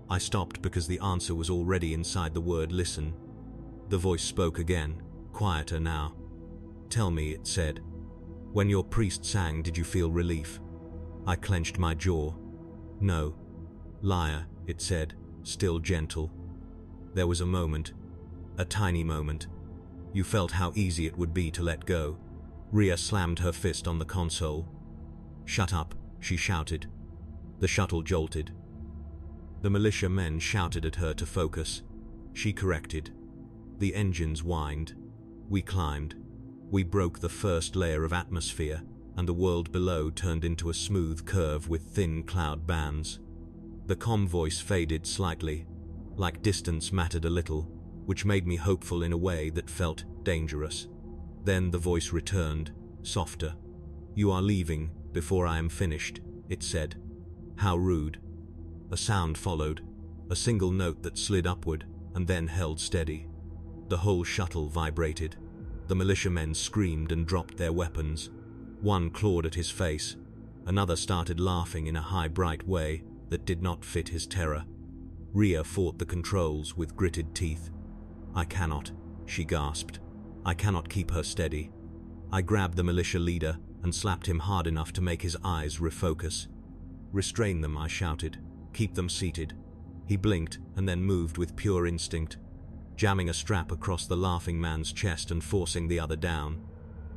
I stopped because the answer was already inside the word listen. The voice spoke again, quieter now. "Tell me," it said. "When your priest sang, did you feel relief?" I clenched my jaw. "No." "Liar," it said, still gentle. There was a moment, a tiny moment. You felt how easy it would be to let go. Rhea slammed her fist on the console. "Shut up," she shouted. The shuttle jolted. The militia men shouted at her to focus. She corrected. The engines whined. We climbed. We broke the first layer of atmosphere, and the world below turned into a smooth curve with thin cloud bands. The comm voice faded slightly, like distance mattered a little, which made me hopeful in a way that felt dangerous. Then the voice returned, softer. "You are leaving before I am finished," it said. How rude. A sound followed, a single note that slid upward and then held steady. The whole shuttle vibrated. The militiamen screamed and dropped their weapons. One clawed at his face. Another started laughing in a high, bright way that did not fit his terror. Rhea fought the controls with gritted teeth. "I cannot," she gasped. "I cannot keep her steady." I grabbed the militia leader and slapped him hard enough to make his eyes refocus. "Restrain them," I shouted. "Keep them seated." He blinked and then moved with pure instinct, jamming a strap across the laughing man's chest and forcing the other down.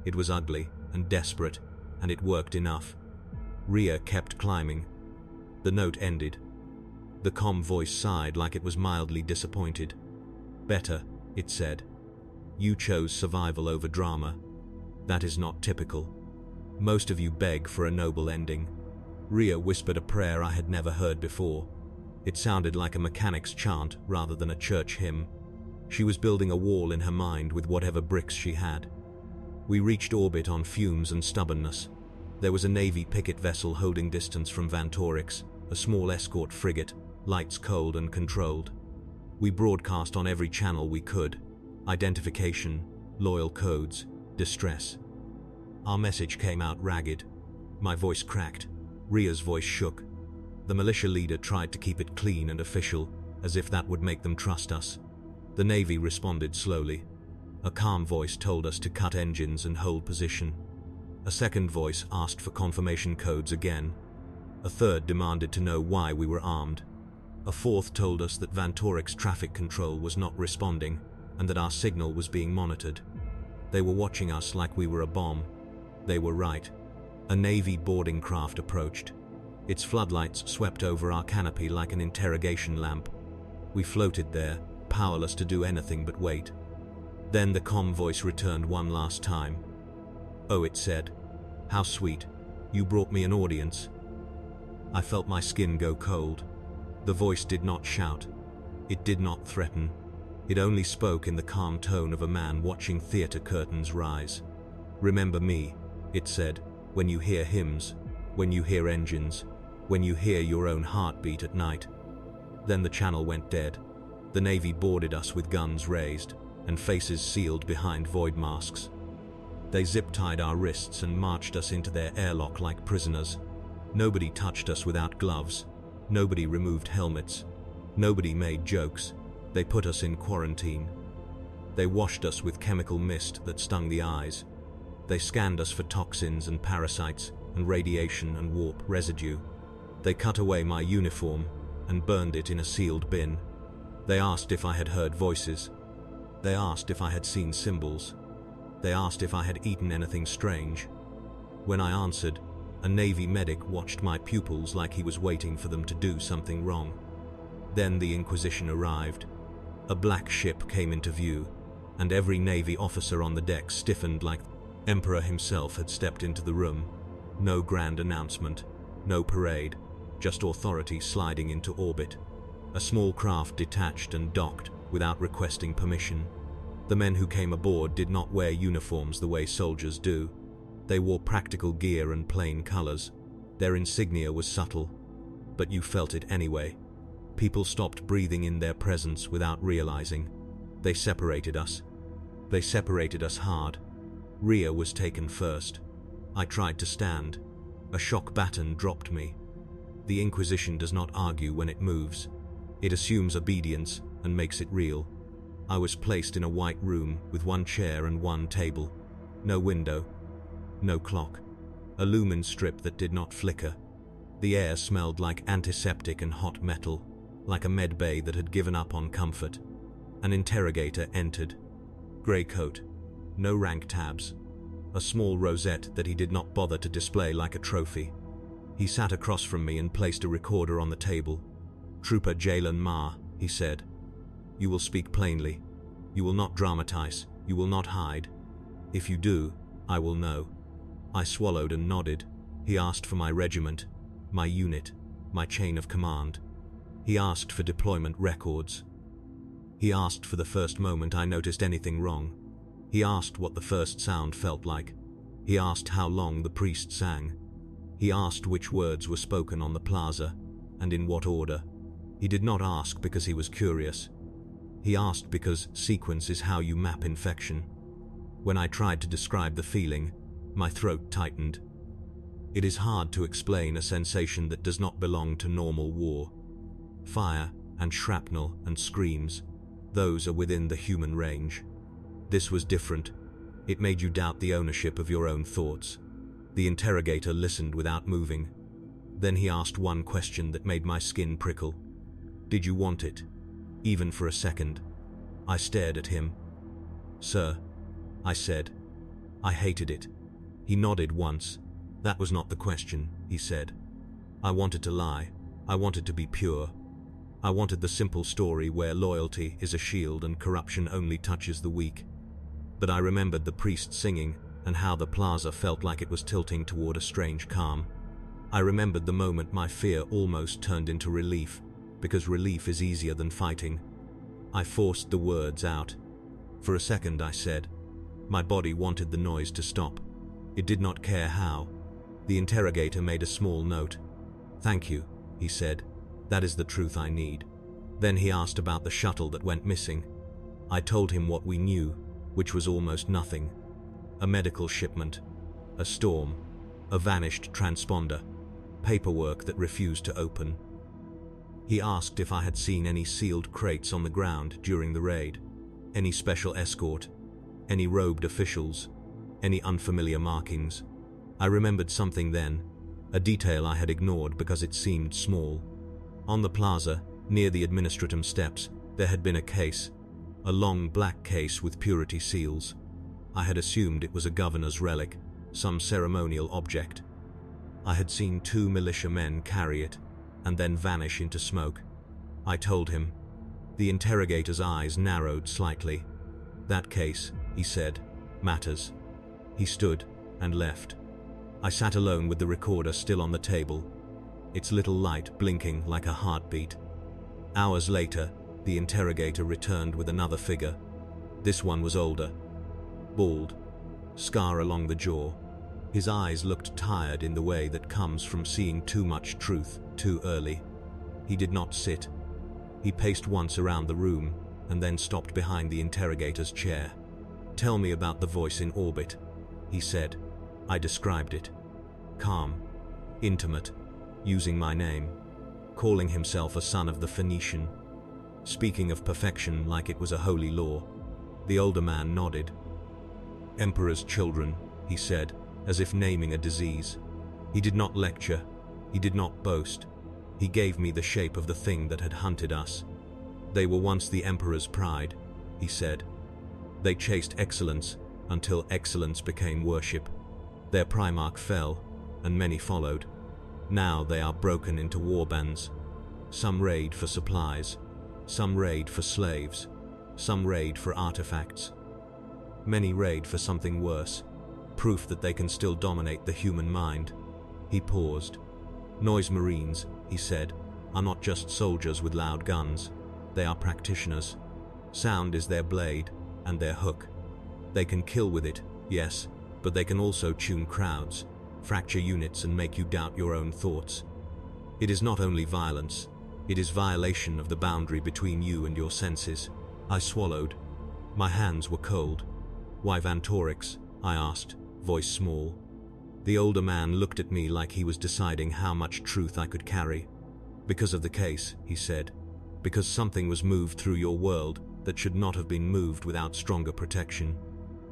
It was ugly and desperate, and it worked enough. Rhea kept climbing. The note ended. The comm voice sighed like it was mildly disappointed. "Better," it said. "You chose survival over drama. That is not typical. Most of you beg for a noble ending." Rhea whispered a prayer I had never heard before. It sounded like a mechanic's chant rather than a church hymn. She was building a wall in her mind with whatever bricks she had. We reached orbit on fumes and stubbornness. There was a Navy picket vessel holding distance from Vantorix, a small escort frigate, lights cold and controlled. We broadcast on every channel we could. Identification, loyal codes, distress. Our message came out ragged. My voice cracked. Rhea's voice shook. The militia leader tried to keep it clean and official, as if that would make them trust us. The Navy responded slowly. A calm voice told us to cut engines and hold position. A second voice asked for confirmation codes again. A third demanded to know why we were armed. A fourth told us that Vantorix traffic control was not responding and that our signal was being monitored. They were watching us like we were a bomb. They were right. A Navy boarding craft approached. Its floodlights swept over our canopy like an interrogation lamp. We floated there, powerless to do anything but wait. Then the comm voice returned one last time. "Oh," it said. "How sweet. You brought me an audience." I felt my skin go cold. The voice did not shout. It did not threaten. It only spoke in the calm tone of a man watching theater curtains rise. "Remember me," it said, "when you hear hymns, when you hear engines, when you hear your own heartbeat at night." Then the channel went dead. The Navy boarded us with guns raised and faces sealed behind void masks. They zip-tied our wrists and marched us into their airlock like prisoners. Nobody touched us without gloves. Nobody removed helmets. Nobody made jokes. They put us in quarantine. They washed us with chemical mist that stung the eyes. They scanned us for toxins and parasites and radiation and warp residue. They cut away my uniform and burned it in a sealed bin. They asked if I had heard voices. They asked if I had seen symbols. They asked if I had eaten anything strange. When I answered, a Navy medic watched my pupils like he was waiting for them to do something wrong. Then the Inquisition arrived. A black ship came into view, and every Navy officer on the deck stiffened like the Emperor himself had stepped into the room. No grand announcement, no parade, just authority sliding into orbit. A small craft detached and docked without requesting permission. The men who came aboard did not wear uniforms the way soldiers do. They wore practical gear and plain colors. Their insignia was subtle, but you felt it anyway. People stopped breathing in their presence without realizing. They separated us. They separated us hard. Rear was taken first. I tried to stand. A shock baton dropped me. The Inquisition does not argue when it moves. It assumes obedience and makes it real. I was placed in a white room with one chair and one table. No window. No clock. A lumen strip that did not flicker. The air smelled like antiseptic and hot metal, like a med bay that had given up on comfort. An interrogator entered. Grey coat. No rank tabs. A small rosette that he did not bother to display like a trophy. He sat across from me and placed a recorder on the table. "Trooper Jalen Ma," he said. "You will speak plainly. You will not dramatize. You will not hide. If you do, I will know." I swallowed and nodded. He asked for my regiment, my unit, my chain of command. He asked for deployment records. He asked for the first moment I noticed anything wrong. He asked what the first sound felt like. He asked how long the priest sang. He asked which words were spoken on the plaza, and in what order. He did not ask because he was curious. He asked because sequence is how you map infection. When I tried to describe the feeling, my throat tightened. It is hard to explain a sensation that does not belong to normal war. Fire and shrapnel and screams, those are within the human range. This was different. It made you doubt the ownership of your own thoughts. The interrogator listened without moving. Then he asked one question that made my skin prickle. "Did you want it?" Even for a second. I stared at him. "Sir," I said. "I hated it." He nodded once. "That was not the question," he said. "I wanted to lie. I wanted to be pure. I wanted the simple story where loyalty is a shield and corruption only touches the weak." But I remembered the priest singing and how the plaza felt like it was tilting toward a strange calm. I remembered the moment my fear almost turned into relief, because relief is easier than fighting. I forced the words out. For a second, I said. My body wanted the noise to stop. It did not care how. The interrogator made a small note. "Thank you," he said. "That is the truth I need." Then he asked about the shuttle that went missing. I told him what we knew, which was almost nothing. A medical shipment, a storm, a vanished transponder, paperwork that refused to open. He asked if I had seen any sealed crates on the ground during the raid, any special escort, any robed officials, any unfamiliar markings. I remembered something then, a detail I had ignored because it seemed small. On the plaza, near the administratum steps, there had been a case, a long black case with purity seals. I had assumed it was a governor's relic, some ceremonial object. I had seen 2 militia men carry it, and then vanish into smoke. I told him. The interrogator's eyes narrowed slightly. "That case," he said, "matters." He stood and left. I sat alone with the recorder still on the table, its little light blinking like a heartbeat. Hours later, The interrogator returned with another figure. This one was older, bald, scar along the jaw. His eyes looked tired in the way that comes from seeing too much truth too early. He did not sit. He paced once around the room and then stopped behind the interrogator's chair. "Tell me about the voice in orbit," he said. I described it. Calm, intimate, using my name, calling himself a son of the Phoenician, speaking of perfection like it was a holy law. The older man nodded. "Emperor's children," he said, as if naming a disease. He did not lecture. He did not boast. He gave me the shape of the thing that had hunted us. "They were once the Emperor's pride," he said. "They chased excellence until excellence became worship. Their primarch fell, and many followed. Now they are broken into warbands. Some raid for supplies, some raid for slaves, some raid for artifacts. Many raid for something worse, proof that they can still dominate the human mind." He paused. "Noise Marines," he said, "are not just soldiers with loud guns. They are practitioners. Sound is their blade and their hook. They can kill with it, yes, but they can also tune crowds, fracture units and make you doubt your own thoughts. It is not only violence, it is violation of the boundary between you and your senses." I swallowed. My hands were cold. "Why Vantorix?" I asked, voice small. The older man looked at me like he was deciding how much truth I could carry. "Because of the case," he said. "Because something was moved through your world that should not have been moved without stronger protection.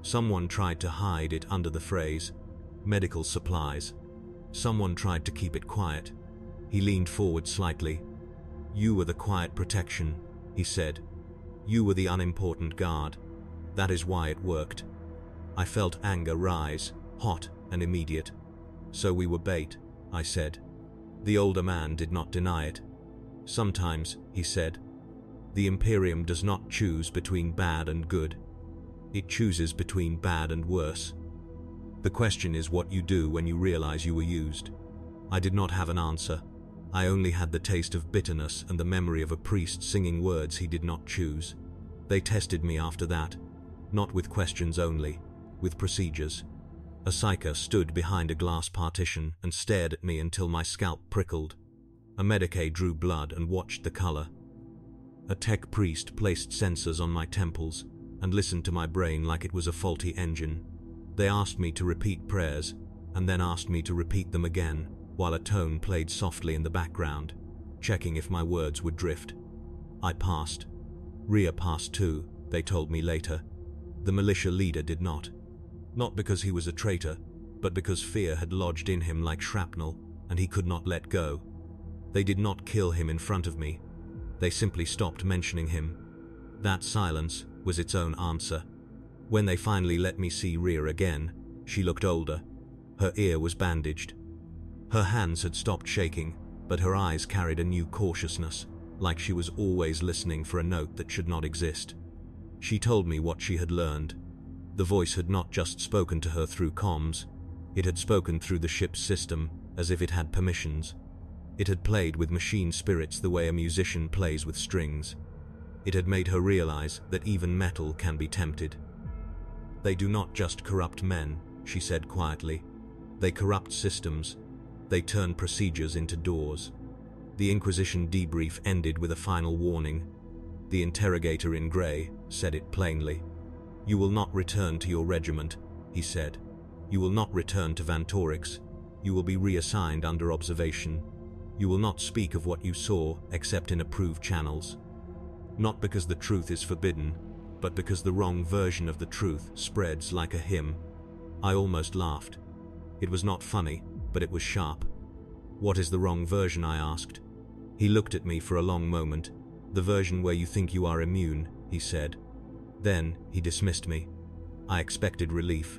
Someone tried to hide it under the phrase, medical supplies. Someone tried to keep it quiet." He leaned forward slightly. "You were the quiet protection," he said. "You were the unimportant guard. That is why it worked." I felt anger rise, hot and immediate. "So we were bait," I said. The older man did not deny it. "Sometimes," he said, "the Imperium does not choose between bad and good. It chooses between bad and worse. The question is what you do when you realize you were used." I did not have an answer. I only had the taste of bitterness and the memory of a priest singing words he did not choose. They tested me after that, not with questions only, with procedures. A psyker stood behind a glass partition and stared at me until my scalp prickled. A medicae drew blood and watched the color. A tech priest placed sensors on my temples and listened to my brain like it was a faulty engine. They asked me to repeat prayers, and then asked me to repeat them again, while a tone played softly in the background, checking if my words would drift. I passed. Rhea passed too, they told me later. The militia leader did not. Not because he was a traitor, but because fear had lodged in him like shrapnel, and he could not let go. They did not kill him in front of me. They simply stopped mentioning him. That silence was its own answer. When they finally let me see Rhea again, she looked older. Her ear was bandaged. Her hands had stopped shaking, but her eyes carried a new cautiousness, like she was always listening for a note that should not exist. She told me what she had learned. The voice had not just spoken to her through comms. It had spoken through the ship's system, as if it had permissions. It had played with machine spirits the way a musician plays with strings. It had made her realize that even metal can be tempted. "They do not just corrupt men," she said quietly. "They corrupt systems. They turn procedures into doors." The Inquisition debrief ended with a final warning. The interrogator in grey said it plainly. "You will not return to your regiment," he said. "You will not return to Vantorix. You will be reassigned under observation. You will not speak of what you saw except in approved channels. Not because the truth is forbidden, but because the wrong version of the truth spreads like a hymn." I almost laughed. It was not funny, but it was sharp. "What is the wrong version?" I asked. He looked at me for a long moment. "The version where you think you are immune," he said. Then he dismissed me. I expected relief.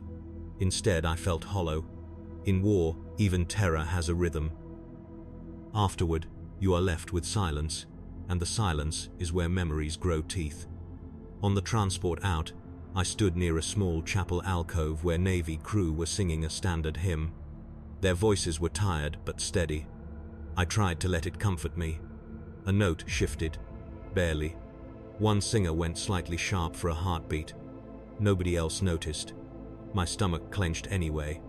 Instead, I felt hollow. In war, even terror has a rhythm. Afterward, you are left with silence, and the silence is where memories grow teeth. On the transport out, I stood near a small chapel alcove where Navy crew were singing a standard hymn. Their voices were tired but steady. I tried to let it comfort me. A note shifted, barely, One singer went slightly sharp for a heartbeat. Nobody else noticed. My stomach clenched anyway.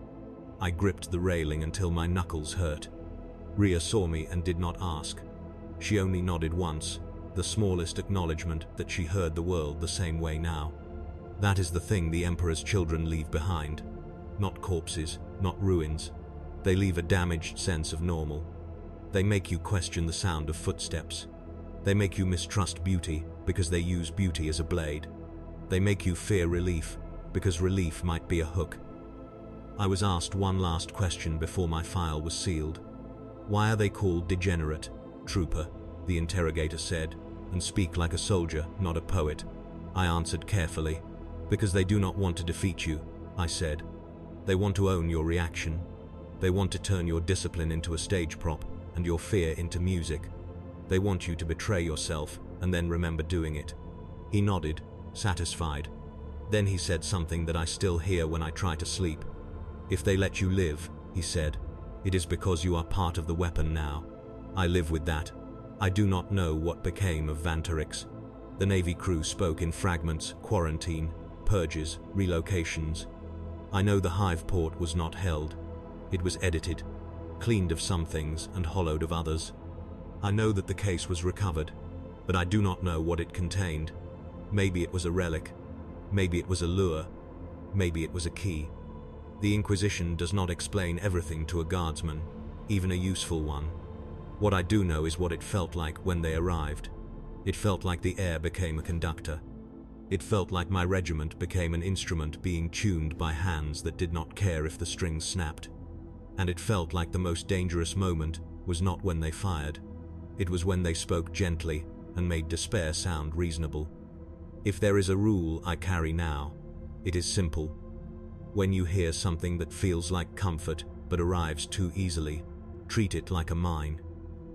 I gripped the railing until my knuckles hurt. Rhea saw me and did not ask. She only nodded once, the smallest acknowledgement that she heard the world the same way now. That is the thing the Emperor's children leave behind. Not corpses, not ruins. They leave a damaged sense of normal. They make you question the sound of footsteps. They make you mistrust beauty because they use beauty as a blade. They make you fear relief because relief might be a hook. I was asked one last question before my file was sealed. Why are they called degenerate, trooper? The interrogator said, and speak like a soldier, not a poet. I answered carefully. Because they do not want to defeat you, I said. They want to own your reaction. They want to turn your discipline into a stage prop and your fear into music. They want you to betray yourself and then remember doing it. He nodded, satisfied. Then he said something that I still hear when I try to sleep. If they let you live, he said, it is because you are part of the weapon now. I live with that. I do not know what became of Vantarix. The Navy crew spoke in fragments, quarantine, purges, relocations. I know the hive port was not held. It was edited, cleaned of some things and hollowed of others. I know that the case was recovered, but I do not know what it contained. Maybe it was a relic. Maybe it was a lure. Maybe it was a key. The Inquisition does not explain everything to a guardsman, even a useful one. What I do know is what it felt like when they arrived. It felt like the air became a conductor. It felt like my regiment became an instrument being tuned by hands that did not care if the strings snapped. And it felt like the most dangerous moment was not when they fired. It was when they spoke gently and made despair sound reasonable. If there is a rule I carry now, it is simple. When you hear something that feels like comfort but arrives too easily, treat it like a mine.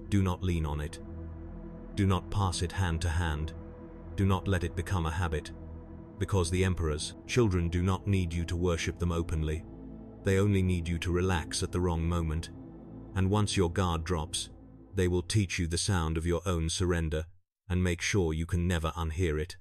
Do not lean on it. Do not pass it hand to hand. Do not let it become a habit. Because the Emperor's children do not need you to worship them openly. They only need you to relax at the wrong moment. And once your guard drops, they will teach you the sound of your own surrender and make sure you can never unhear it.